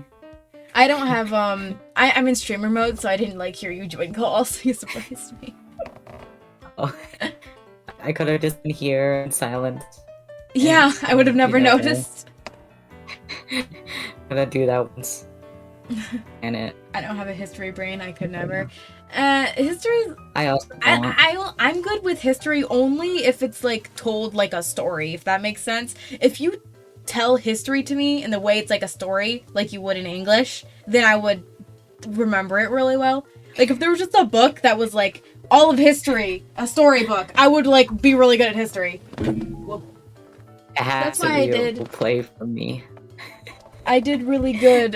I don't have, I'm in streamer mode, so I didn't, like, hear you join calls. You surprised me. Oh, I could have just been here in silence. Yeah, I would have never noticed. I'm gonna do that once. And it. I don't have a history brain. I could never. History. I also don't. I'm good with history only if it's like told like a story. If that makes sense. If you tell history to me in the way it's like a story, like you would in English, then I would remember it really well. Like if there was just a book that was like all of history, a storybook, I would like be really good at history. It has That's to why I be a did. play for me. I did really good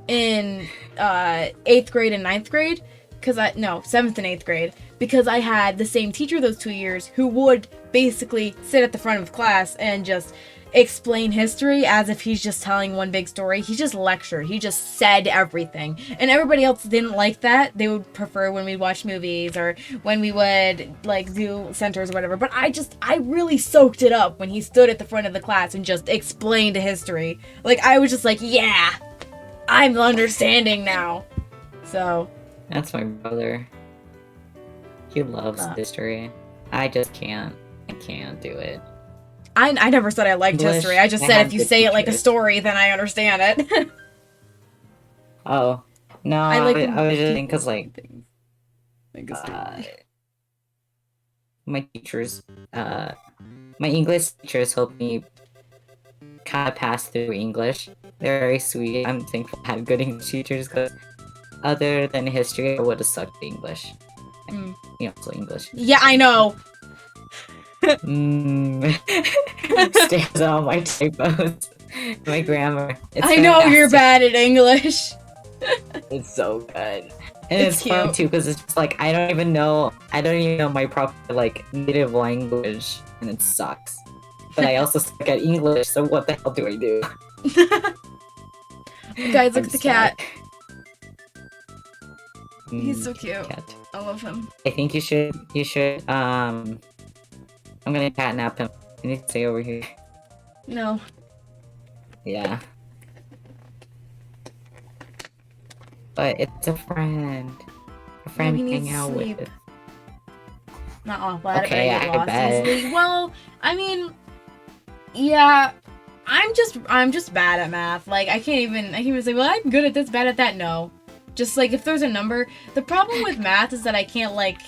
in 8th grade and 9th grade, because 7th and 8th grade, because I had the same teacher those 2 years who would basically sit at the front of class and just explain history as if he's just telling one big story. He just lectured. He just said everything. And everybody else didn't like that. They would prefer when we watch movies or when we would like do centers or whatever. But I really soaked it up when he stood at the front of the class and just explained history. Like I was just like, yeah, I'm understanding now. So That's my brother. He loves history. I just can't. I can't do it. I never said I liked English, history. I just I said have if you good say it like a teachers. story, then I understand it. Oh. No, I I like was just thinking because, like, Like a story. my teachers, my English teachers helped me kind of pass through English. They're very sweet. I'm thankful I had good English teachers because other than history, I would have sucked at English. Mm. You know, so English. Yeah, I know. Stares at all my typos. My grammar. It's I know you're fantastic. bad at English. It's so good. And It's it's fun cute. too because it's just like I don't even know my proper like native language and it sucks. But I also suck at English, so what the hell do I do? Guys, look I'm at the cat. stuck. He's so cute. Cat. I love him. I think you should I'm gonna catnap him. You need to stay over here. No. Yeah. But it's a friend. A friend he to needs hang out sleep. with. Not awful at Okay, it, but I get I lost bet. easily. Well, I mean, yeah, I'm just bad at math. Like I can't even say, well, I'm good at this, bad at that. No. Just like if there's a number, the problem with math is that I can't like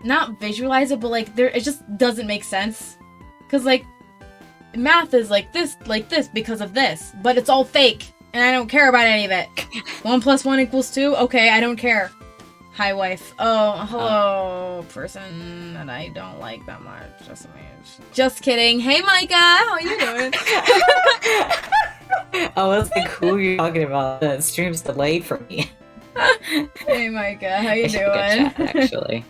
not visualize it, but like it just doesn't make sense. Cuz like math is like this because of this, but it's all fake and I don't care about any of it. 1 + 1 = 2. Okay, I don't care. Hi, wife. Oh, hello, person that I don't like that much. Just kidding. Hey, Micah, how are you doing? I was like, who are you talking about? The stream's delayed for me. Hey, Micah, how you I should get doing? chat, actually.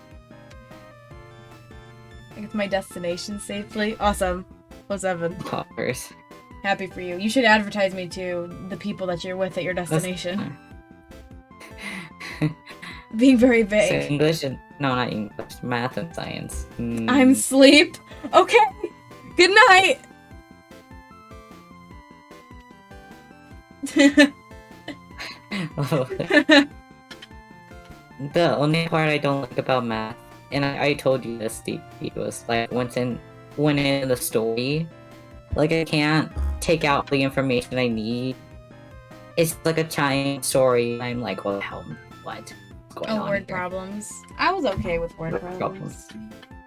I get to my destination safely. Awesome. What's Evan? Poppers. Happy for you. You should advertise me to the people that you're with at your destination. Being very So vague. English and no, not English, math and science. I'm sleep. Okay. Good night. The only part I don't like about math, and I told you this, Steve, was like when in the story, like I can't take out the information I need. It's like a giant story. I'm like, what the hell? What's going on word here? problems. I was okay with word Word problems.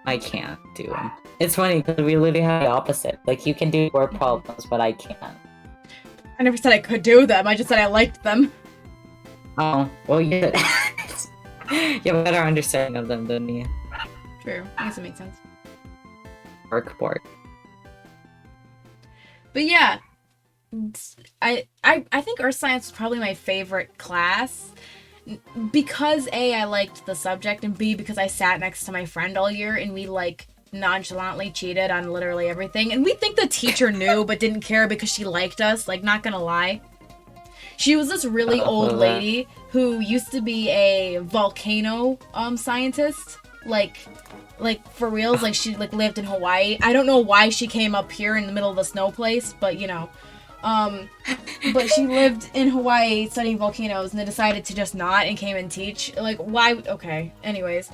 I can't do them. It's funny because we literally have the opposite. Like you can do word problems, but I can't. I never said I could do them. I just said I liked them. Oh, well, you you have a better understanding of them than me. True. I guess it makes sense. Workboard. But yeah, I think Earth Science was probably my favorite class because A, I liked the subject, and B, because I sat next to my friend all year and we like nonchalantly cheated on literally everything, and we think the teacher knew but didn't care because she liked us. Like, not gonna lie, she was this really old lady who used to be a volcano scientist, like for reals. Like she like lived in Hawaii. I don't know why she came up here in the middle of the snow place, but you know, but she lived in Hawaii studying volcanoes and then decided to just not and came and teach. Like, why? Okay, anyways,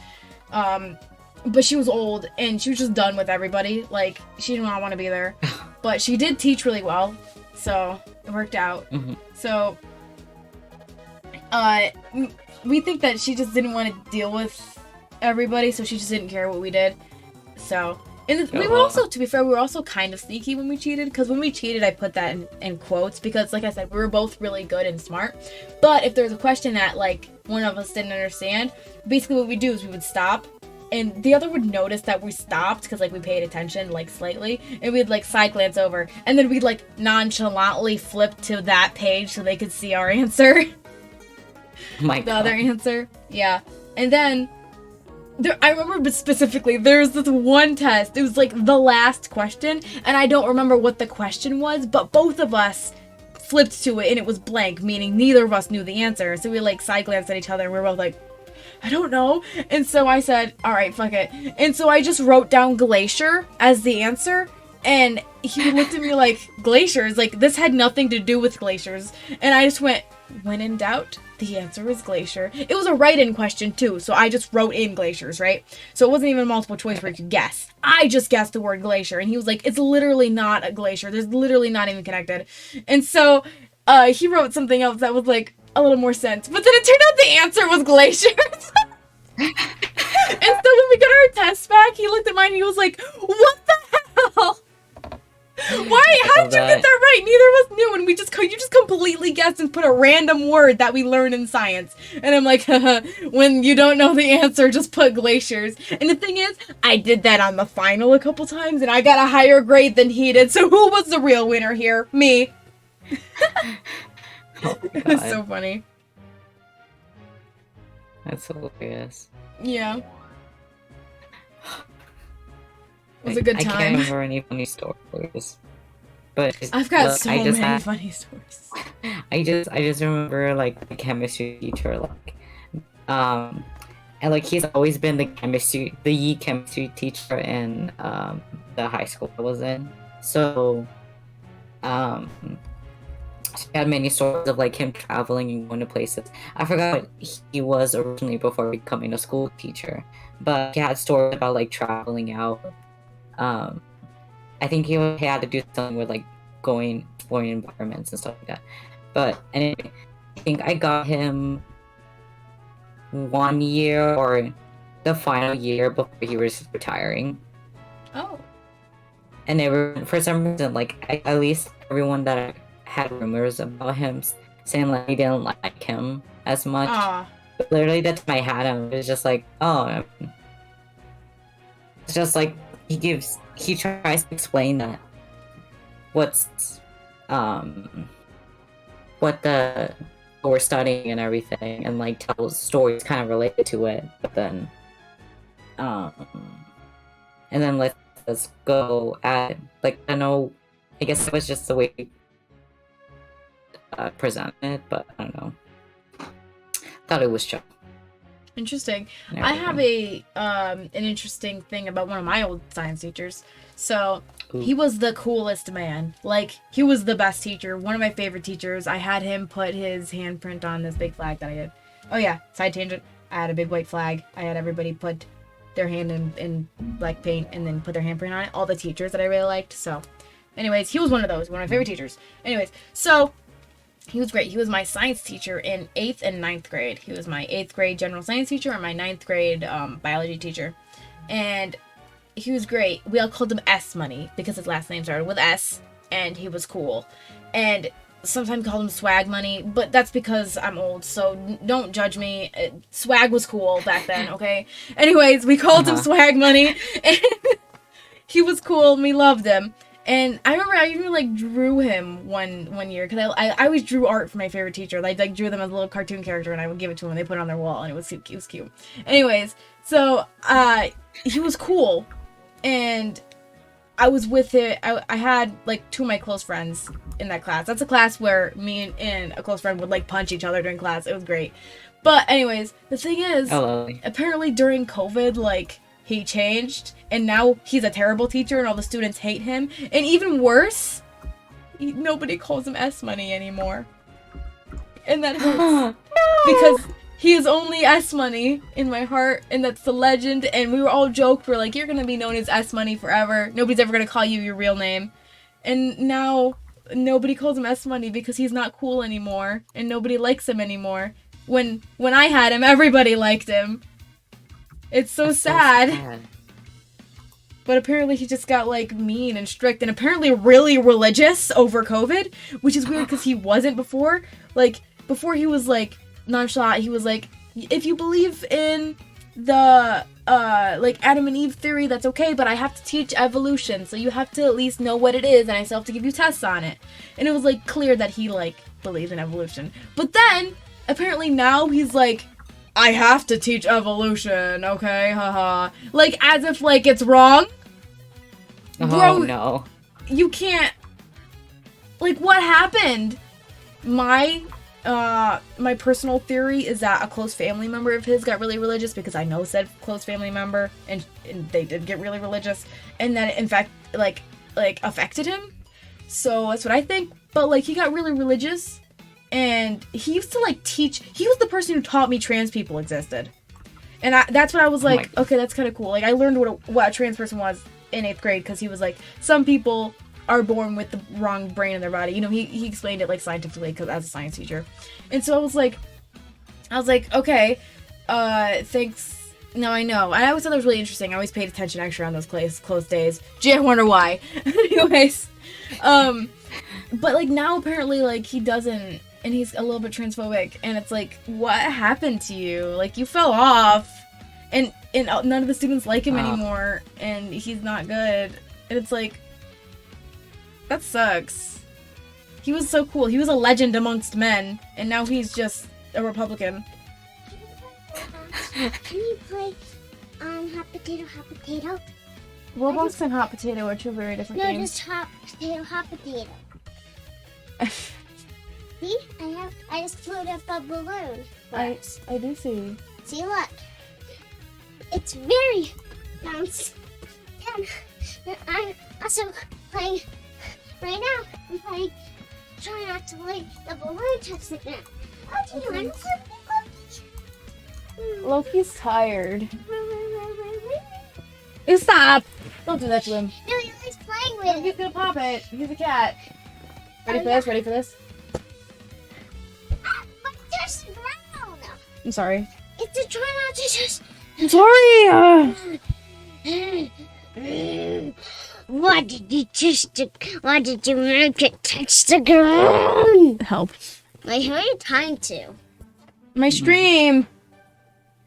but she was old and she was just done with everybody. Like, she did not want to be there, but she did teach really well, so it worked out. Mm-hmm. So we think that she just didn't want to deal with everybody, so she just didn't care what we did. So, and we were also, to be fair, we were also kind of sneaky when we cheated, because when we cheated, I put that in quotes, because like I said, we were both really good and smart. But if there was a question that like one of us didn't understand, basically what we do is we would stop, and the other would notice that we stopped because like we paid attention like slightly, and we'd like side glance over, and then we'd like nonchalantly flip to that page so they could see our answer. My The God. other answer. Yeah. And then I remember specifically there was this one test. It was like the last question, and I don't remember what the question was, but both of us flipped to it and it was blank, meaning neither of us knew the answer. So we like side glanced at each other and we were both like, I don't know. And so I said, all right, fuck it. And so I just wrote down glacier as the answer. And he looked at me like, glaciers? Like, this had nothing to do with glaciers. And I just went, when in doubt, the answer is glacier. It was a write-in question, too, so I just wrote in glaciers, right? So it wasn't even a multiple choice where you could guess. I just guessed the word glacier, and he was like, it's literally not a glacier. There's literally not even connected. And so he wrote something else that was, like, a little more sense. But then it turned out the answer was glaciers. And so when we got our test back, he looked at mine and he was like, what the hell? Why? How did you get that right? Neither of us knew, and you just completely guessed and put a random word that we learned in science. And I'm like, when you don't know the answer, just put glaciers. And the thing is, I did that on the final a couple times, and I got a higher grade than he did. So who was the real winner here? Me. Oh my It was God. so funny. That's hilarious. Yeah. It was a good I can't time. remember any funny stories. But I've got look, so I just many had- funny stories. I just remember like the chemistry teacher, like and like he's always been the chemistry teacher in the high school I was in. So she had many stories of like him traveling and going to places. I forgot what he was originally before becoming a school teacher, but he had stories about like traveling out. I think he had to do something with like going exploring environments and stuff like that. But anyway, I think I got him 1 year or the final year before he was retiring. Oh. And for some reason, like, at least everyone that I had rumors about him saying like he didn't like him as much. But literally, the time I had him, it was just like, oh, it's just like he tries to explain that what we're studying and everything, and like tells stories kind of related to it, but then and then let's go at like I guess it was just the way presented it, but I don't know. Thought it was chill. Interesting. I have an interesting thing about one of my old science teachers. So he was the coolest man. Like, he was the best teacher. One of my favorite teachers. I had him put his handprint on this big flag that I did. Oh yeah, side tangent. I had a big white flag. I had everybody put their hand in black paint and then put their handprint on it. All the teachers that I really liked. So, anyways, he was one of those. One of my favorite teachers. Anyways, so he was great. He was my science teacher in 8th and 9th grade. He was my 8th grade general science teacher and my 9th grade biology teacher. And he was great. We all called him S Money because his last name started with S, and he was cool. And sometimes called him Swag Money, but that's because I'm old, so don't judge me. Swag was cool back then, okay? Anyways, we called him Swag Money, and he was cool, and we loved him. And I remember I even like drew him one year because I always drew art for my favorite teacher. I like drew them as a little cartoon character, and I would give it to them. And they put it on their wall, and it was cute. Anyways, so he was cool, and I was with it. I had like 2 of my close friends in that class. That's a class where me and a close friend would like punch each other during class. It was great. But anyways, the thing is, apparently during COVID, like, he changed, and now he's a terrible teacher, and all the students hate him. And even worse, nobody calls him S Money anymore. And that hurts. No! Because he is only S Money in my heart, and that's the legend. And we were all joked, we're like, you're gonna be known as S Money forever. Nobody's ever gonna call you your real name. And now, nobody calls him S Money because he's not cool anymore, and nobody likes him anymore. When I had him, everybody liked him. It's so sad. But apparently he just got, like, mean and strict and apparently really religious over COVID, which is weird because he wasn't before. Like, before he was, like, nonchalant. He was like, if you believe in the, like, Adam and Eve theory, that's okay, but I have to teach evolution, so you have to at least know what it is, and I still have to give you tests on it. And it was, like, clear that he, like, believes in evolution. But then, apparently now he's like, I have to teach evolution, okay, haha. Like, as if, like, it's wrong. Oh, bro, no. You can't... Like, what happened? My personal theory is that a close family member of his got really religious, because I know said close family member, and they did get really religious, and that it, in fact, like, affected him. So, that's what I think. But, like, he got really religious, and he used to, like, teach... He was the person who taught me trans people existed. And that's when I was like, okay, that's kind of cool. Like, I learned what a trans person was in 8th grade, because he was like, some people are born with the wrong brain in their body. You know, he explained it, like, scientifically, because as a science teacher. And so I was like, okay, thanks. Now I know. And I always thought that was really interesting. I always paid attention extra on those close days. Gee, I wonder why. Anyways, but, like, now apparently, like, he doesn't... And he's a little bit transphobic, and it's like, what happened to you? Like, you fell off, and none of the students like him anymore, and he's not good. And it's like, that sucks. He was so cool. He was a legend amongst men, and now he's just a Republican. Can you play Hot Potato, Hot Potato? Roblox and Hot Potato are 2 very different games. No, just Hot Potato, Hot Potato. See? I just floated up a balloon. I do see. See, look. It's very bouncy. And I'm also playing, right now, I'm playing, trying not to let the balloon touch the ground. Oh, do you want to Loki's tired. Stop! Don't do that to him. No, you're always playing with He's gonna pop it. He's a cat. Ready for this? Ready for this? But there's brown. I'm sorry. It's a try not to just. I'm sorry. Why did you just do? Why did you make it touch the ground? Help. I heard time to. My stream.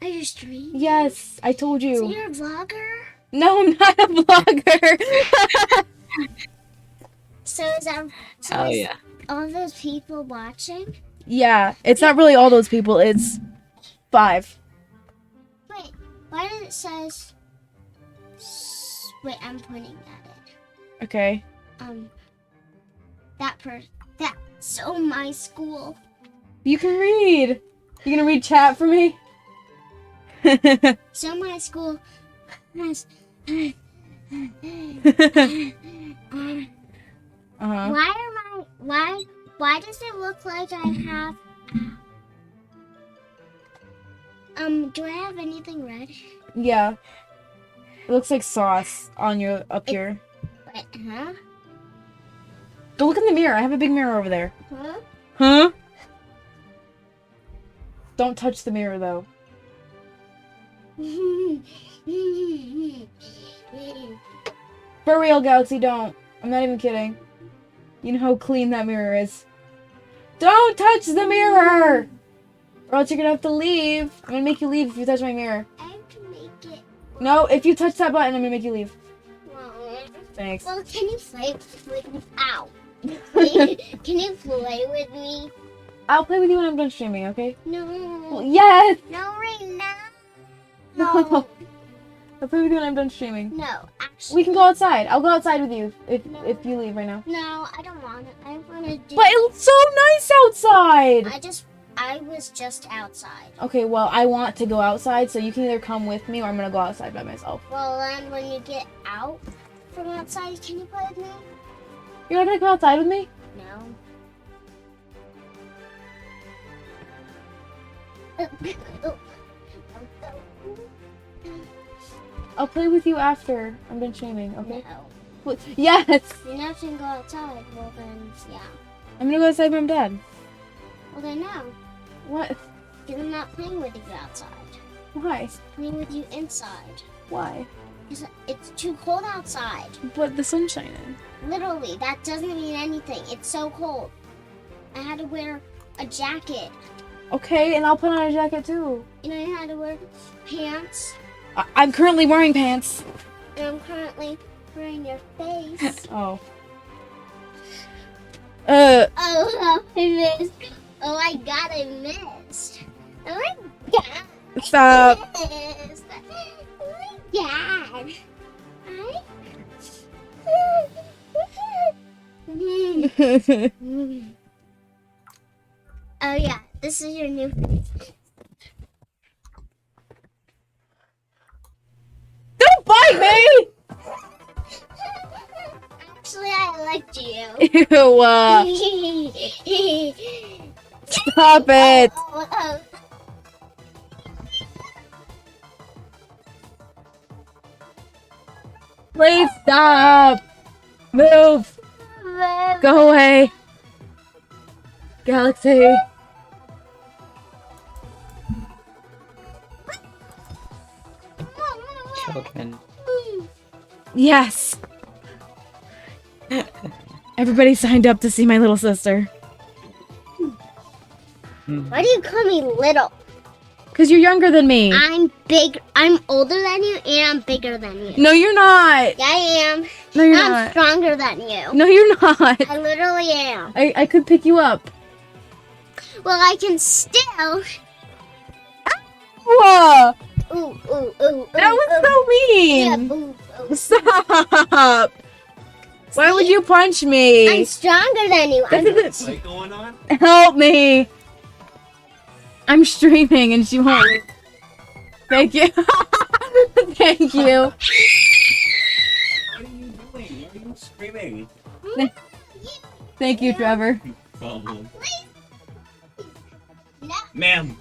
Are you streaming? Yes, I told So you. you're a vlogger? No, I'm not a vlogger. So is that so Oh is yeah. all those people watching? Yeah, it's not really all those people. It's 5. Wait, why does it says? Wait, I'm pointing at it. Okay. That so my school. You can read. You gonna read chat for me? So my school has. Uh-huh. Why does it look like I have? Do I have anything red? Yeah. It looks like sauce on your up here. Wait, huh? Go look in the mirror. I have a big mirror over there. Huh? Huh? Don't touch the mirror though. For real, Galaxy, don't. I'm not even kidding. You know how clean that mirror is. Don't touch the mirror! Or else you're gonna have to leave. I'm gonna make you leave if you touch my mirror. I have to make it. No, if you touch that button, I'm gonna make you leave. Well, Thanks. well, can you play with me? Ow. Can you play with me? I'll play with you when I'm done streaming, okay? No. Well, yes! No, right now. No. No. I'll play with you when I'm done streaming. No, actually. We can go outside. I'll go outside with you if No. you leave right now. No, I don't want it. I want to do. But it's so nice outside! I was just outside. Okay, well, I want to go outside, so you can either come with me or I'm gonna go outside by myself. Well, then when you get out from outside, can you play with me? You're not gonna come outside with me? No. I'll play with you after I'm done streaming, okay? No. Well, yes! You're not gonna go outside. Well then, yeah. I'm gonna go outside when I'm done. Well then, no. What? Because I'm not playing with you outside. Why? I'm playing with you inside. Why? Because it's too cold outside. But the sun's shining. Literally, that doesn't mean anything. It's so cold. I had to wear a jacket. Okay, and I'll put on a jacket too. And I had to wear pants. I'm currently wearing pants. And I'm currently wearing your face. Oh. Oh, I missed. Oh my god, I missed. Oh my god. Stop. I missed. Oh my god. Oh yeah, this is your new face. Don't bite me! Actually, I liked you. Ew, stop it! Oh. Please stop! Move! Go away! Galaxy! Children. Yes! Everybody signed up to see my little sister. Why do you call me little? Because you're younger than me. I'm big. I'm older than you, and I'm bigger than you. No, you're not! Yeah, I am. No, you're I'm not. stronger than you. No, you're not! I literally am. I could pick you up. Well, I can still. Whoa! Ooh, ooh, ooh. That was so Yeah, mean! ooh, ooh. Stop! Why would you punch me? I'm stronger than you. This isn't- Fight going on? Help me! I'm streaming and she won't. Thank you. Thank you. What are you doing? Why are you screaming? Thank you, Trevor. Problem. No. Ma'am,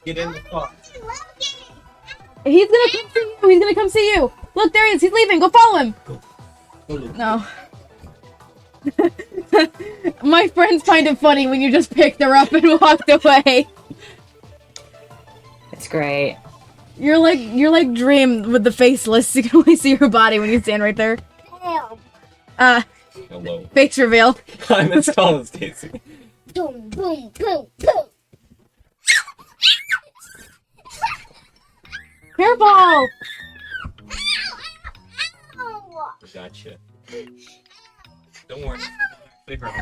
get in the car. He's gonna come see you. He's gonna come see you. Look, there he is. He's leaving. Go follow him. Go look. No. My friends find it funny when you just picked her up and walked away. It's great. You're like Dream with the faceless. You can only see her body when you stand right there. Damn. Hello. Face reveal. I'm as tall as Daisy. Boom, boom, boom, boom. Careful! Ow, ow, Gotcha. Don't worry. Leave her alone.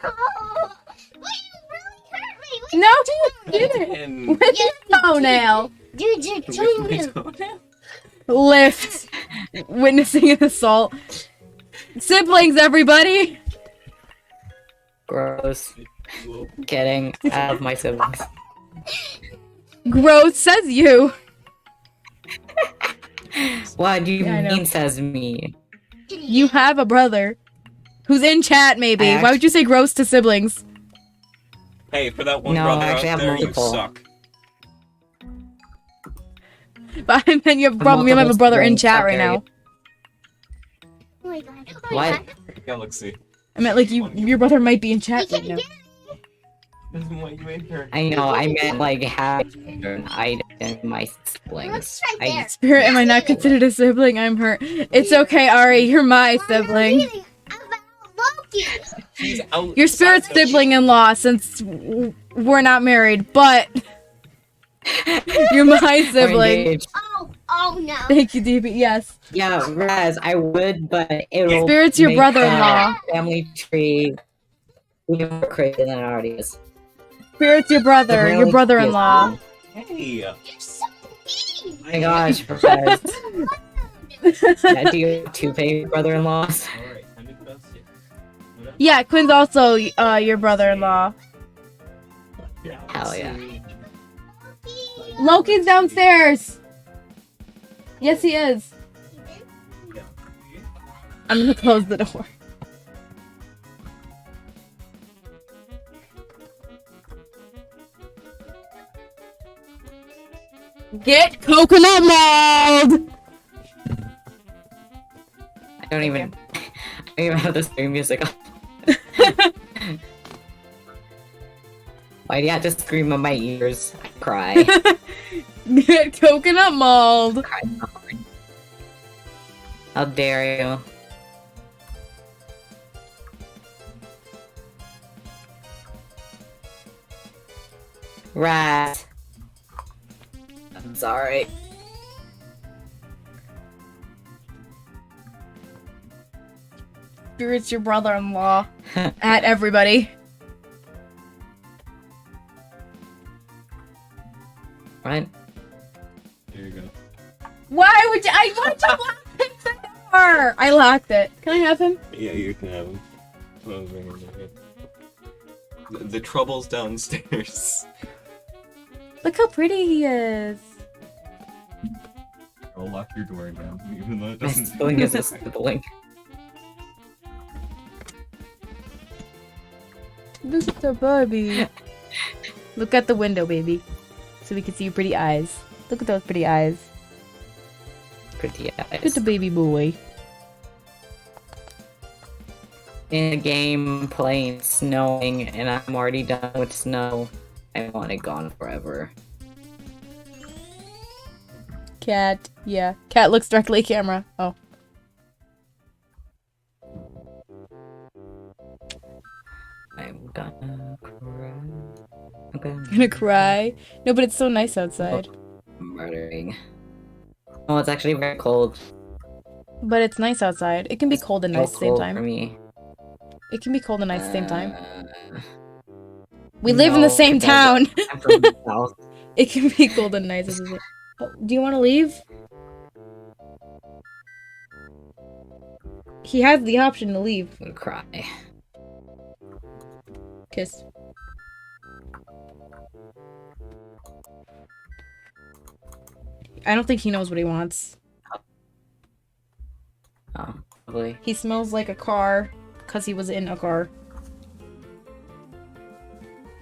ow. Wait, you really hurt me. No, you didn't. And With your toenail. Dude, your toenail. Lift. Witnessing an assault. Siblings, everybody. Gross. Getting out of my siblings. Gross, says you. What do you Yeah, I know. mean, says me? You have a brother. Who's in chat, maybe. I Why would you say gross to siblings? hey, for that one No, brother I actually out have there, you multiple. suck. But I meant you have a problem. You have a brother in chat right now. Oh my god. Oh my What? god. Galaxy. I meant like your brother might be in chat right now. Doesn't want you in here. I know, I meant like having an item in my siblings. Looks right there. Spirit, am I not considered a sibling? I'm hurt. It's okay, Ari. You're my sibling. Really about Loki. He's out. Your spirit's sibling-in-law, since we're not married, but you're my We're sibling. engaged. Oh no. Thank you, DB. Yes. Yeah, Raz, I would, but it will Spirit's your make brother-in-law. the family tree even more crazy than it already is. Spirit's your brother. Really Your brother-in-law. Hey. You're so mean. Oh my gosh, Raz. Yeah, do you have two baby brother-in-laws? Alright, time to bust it. Yeah, Quinn's also your brother-in-law. Hell yeah. Loki's downstairs. Yes, he is. I'm gonna close the door. Get coconut mold! I don't even have the scream music on. Why do you have to scream in my ears? I cry. Get coconut mold! Cry so hard. How dare you? Rat. I'm sorry. Spirit's your brother-in-law. At everybody. What? Here you go. Why would you? Why'd you lock the door? I locked it. Can I have him? Yeah, you can have him. What was ringing in my head? The trouble's downstairs. Look how pretty he is. I'll lock your door again, even though it My doesn't. sibling is a sibling. Mr. Barbie. Look at the window, baby. So we can see your pretty eyes. Look at those pretty eyes. Pretty Look at eyes. the baby boy. In a game playing snowing and I'm already done with snow. I want it gone forever. Cat. Yeah. Cat looks directly at camera. Oh. I'm gonna cry. I'm Gonna cry. No, but it's so nice outside. murdering. Oh, it's actually very cold. But it's nice outside. It can be cold and nice at the same Cold For time. me. It can be cold and nice at the same time. Uh, We live in the no, same it doesn't. town. I'm from the south. It can be cold and nice. Oh, do you want to leave? He has the option to leave. I'm gonna cry. Kiss. I don't think he knows what he wants. Oh, probably. He smells like a car because he was in a car.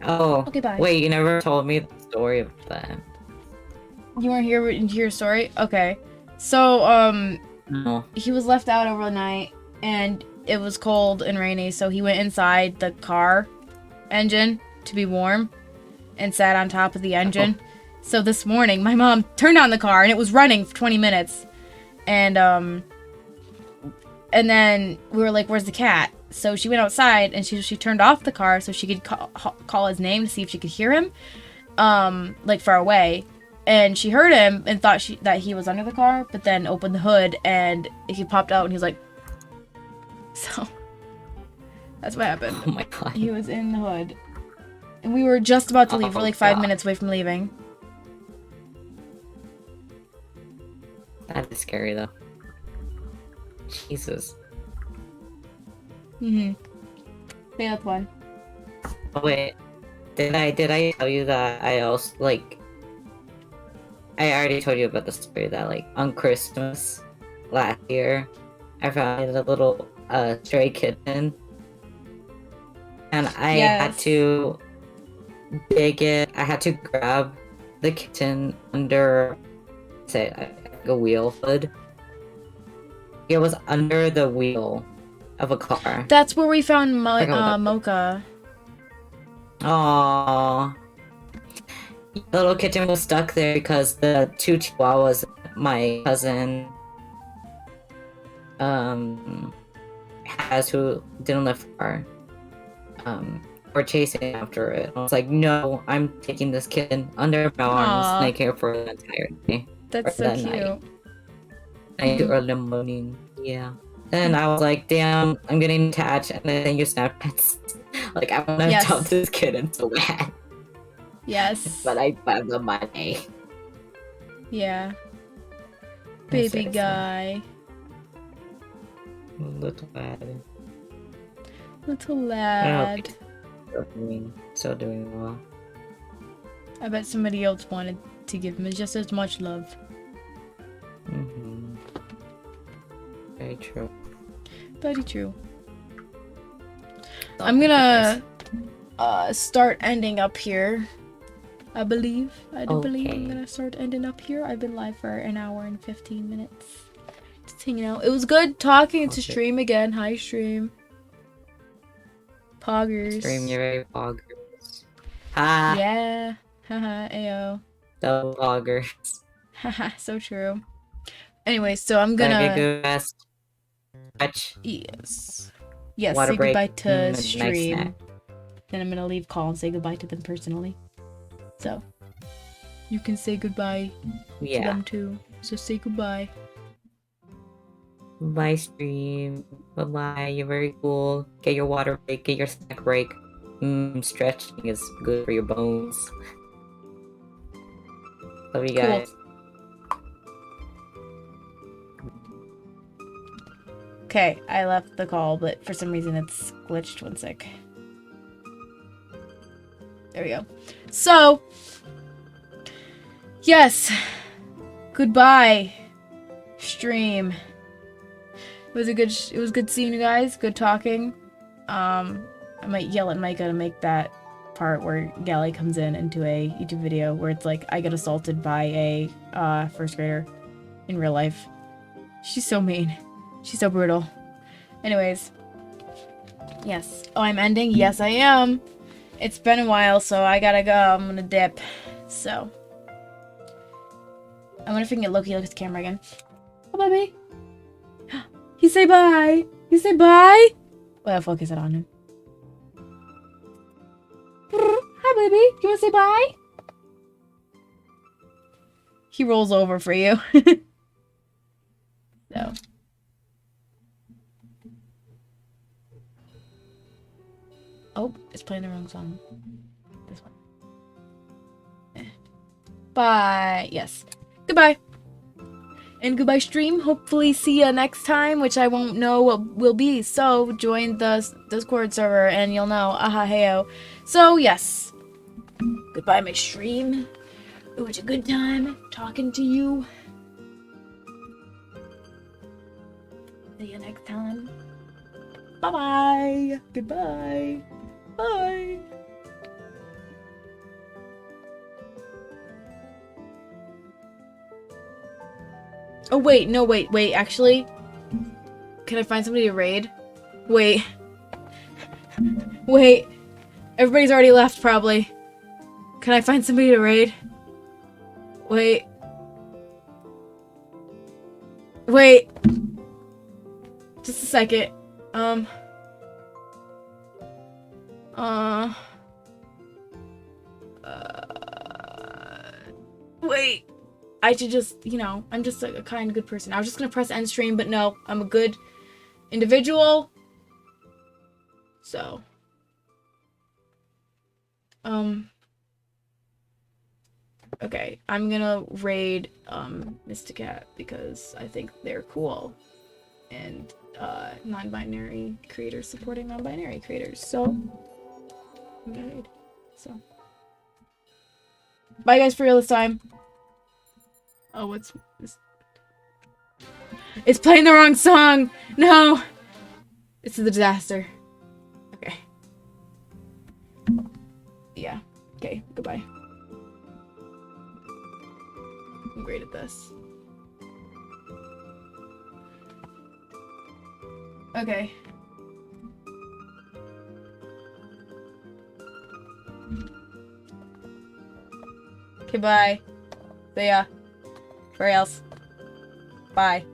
Oh, Okay, bye. wait, you never told me the story of that. You weren't here to hear your story? Okay. So, No. he was left out overnight, and it was cold and rainy, so he went inside the car engine to be warm and sat on top of the engine. So this morning, my mom turned on the car and it was running for 20 minutes. And then we were like, where's the cat? So she went outside and she turned off the car so she could call his name to see if she could hear him, like far away. And she heard him and thought that he was under the car, but then opened the hood and he popped out and he was like, so that's what happened. Oh my god. He was in the hood. And we were just about to leave. We're like 5 God. minutes away from leaving. That is scary though. Jesus. Mm-hmm. Say that one. Oh, wait. Did I tell you that I also like I already told you about the story that like on Christmas last year I found a little stray kitten and I had to dig it. I had to grab the kitten under say a wheel hood. It was under the wheel of a car. That's where we found Forgot what that- Mocha. Aww. The little kitten was stuck there because the two chihuahuas my cousin has who didn't live far were chasing after it. I was like, no, I'm taking this kitten under my arms Aw. and I care for it the entire day. That's Or so that cute. night. Night to early morning. Yeah. Then I was like, damn, I'm getting attached, and then you Snapchat. Like, I want to Yes. dump this kitten so bad. Yes. But I found the money. Yeah. That's Baby very sad. guy. Little lad. Little I lad. Still doing well. I bet somebody else wanted to give him just as much love. Mm-hmm. Very true. Very true. I'm gonna start ending up here. I believe. I do believe I'm Okay. gonna start ending up here. I've been live for an hour and 15 minutes. Just hanging out. It was good talking to Okay. Stream again. Hi, Stream. Poggers. Stream, you're very poggers. Ha! Yeah. Haha, ayo. The poggers. Haha, so true. Anyway, so I'm Gotta gonna. get good rest. Touch. Yes. Yes, Water say break, goodbye to and a nice Stream. snack. Then I'm gonna leave call and say goodbye to them personally. So you can say goodbye to Yeah. them too. So say goodbye. Bye, stream. Bye bye. You're very cool. Get your water break. Get your snack break. Stretching is good for your bones. Love you Cool. guys. Okay, I left the call, but for some reason it's glitched. One sec. There we go. So, yes. Goodbye, stream. It was good seeing you guys. Good talking. I might yell at Micah to make that part where Gally comes in into a YouTube video where it's like I get assaulted by a first grader in real life. She's so mean. She's so brutal. Anyways. Yes. Oh, I'm ending? Yes, I am. It's been a while, so I gotta go. I'm gonna dip. So. I wonder if we can get Loki look at the camera again. Oh, baby. He say bye. You say bye? Well, focus it on him. Hi, baby. You wanna say bye? He rolls over for you. So. Oh, it's playing the wrong song. This one. Bye. Yes. Goodbye. And goodbye, stream. Hopefully see you next time, which I won't know what will be. So join the Discord server and you'll know. Aha, heyo. So yes. Goodbye, my stream. It was a good time talking to you. See you next time. Bye-bye. Goodbye. Bye. Oh, wait. No, wait. Actually, can I find somebody to raid? Wait. Wait. Everybody's already left, probably. Can I find somebody to raid? Wait. Wait. Just a second. Wait. I should just, you know, I'm just a kind, good person. I was just gonna press end stream, but no, I'm a good individual. So. Okay, I'm gonna raid, Mysticat because I think they're cool. And, non-binary creators supporting non-binary creators, so. I'm gonna raid, so. Bye guys for real this time. Oh, what's this? It's playing the wrong song! No! It's a disaster. Okay. Yeah. Okay, goodbye. I'm great at this. Okay. Okay, bye. See ya. Where else? Bye.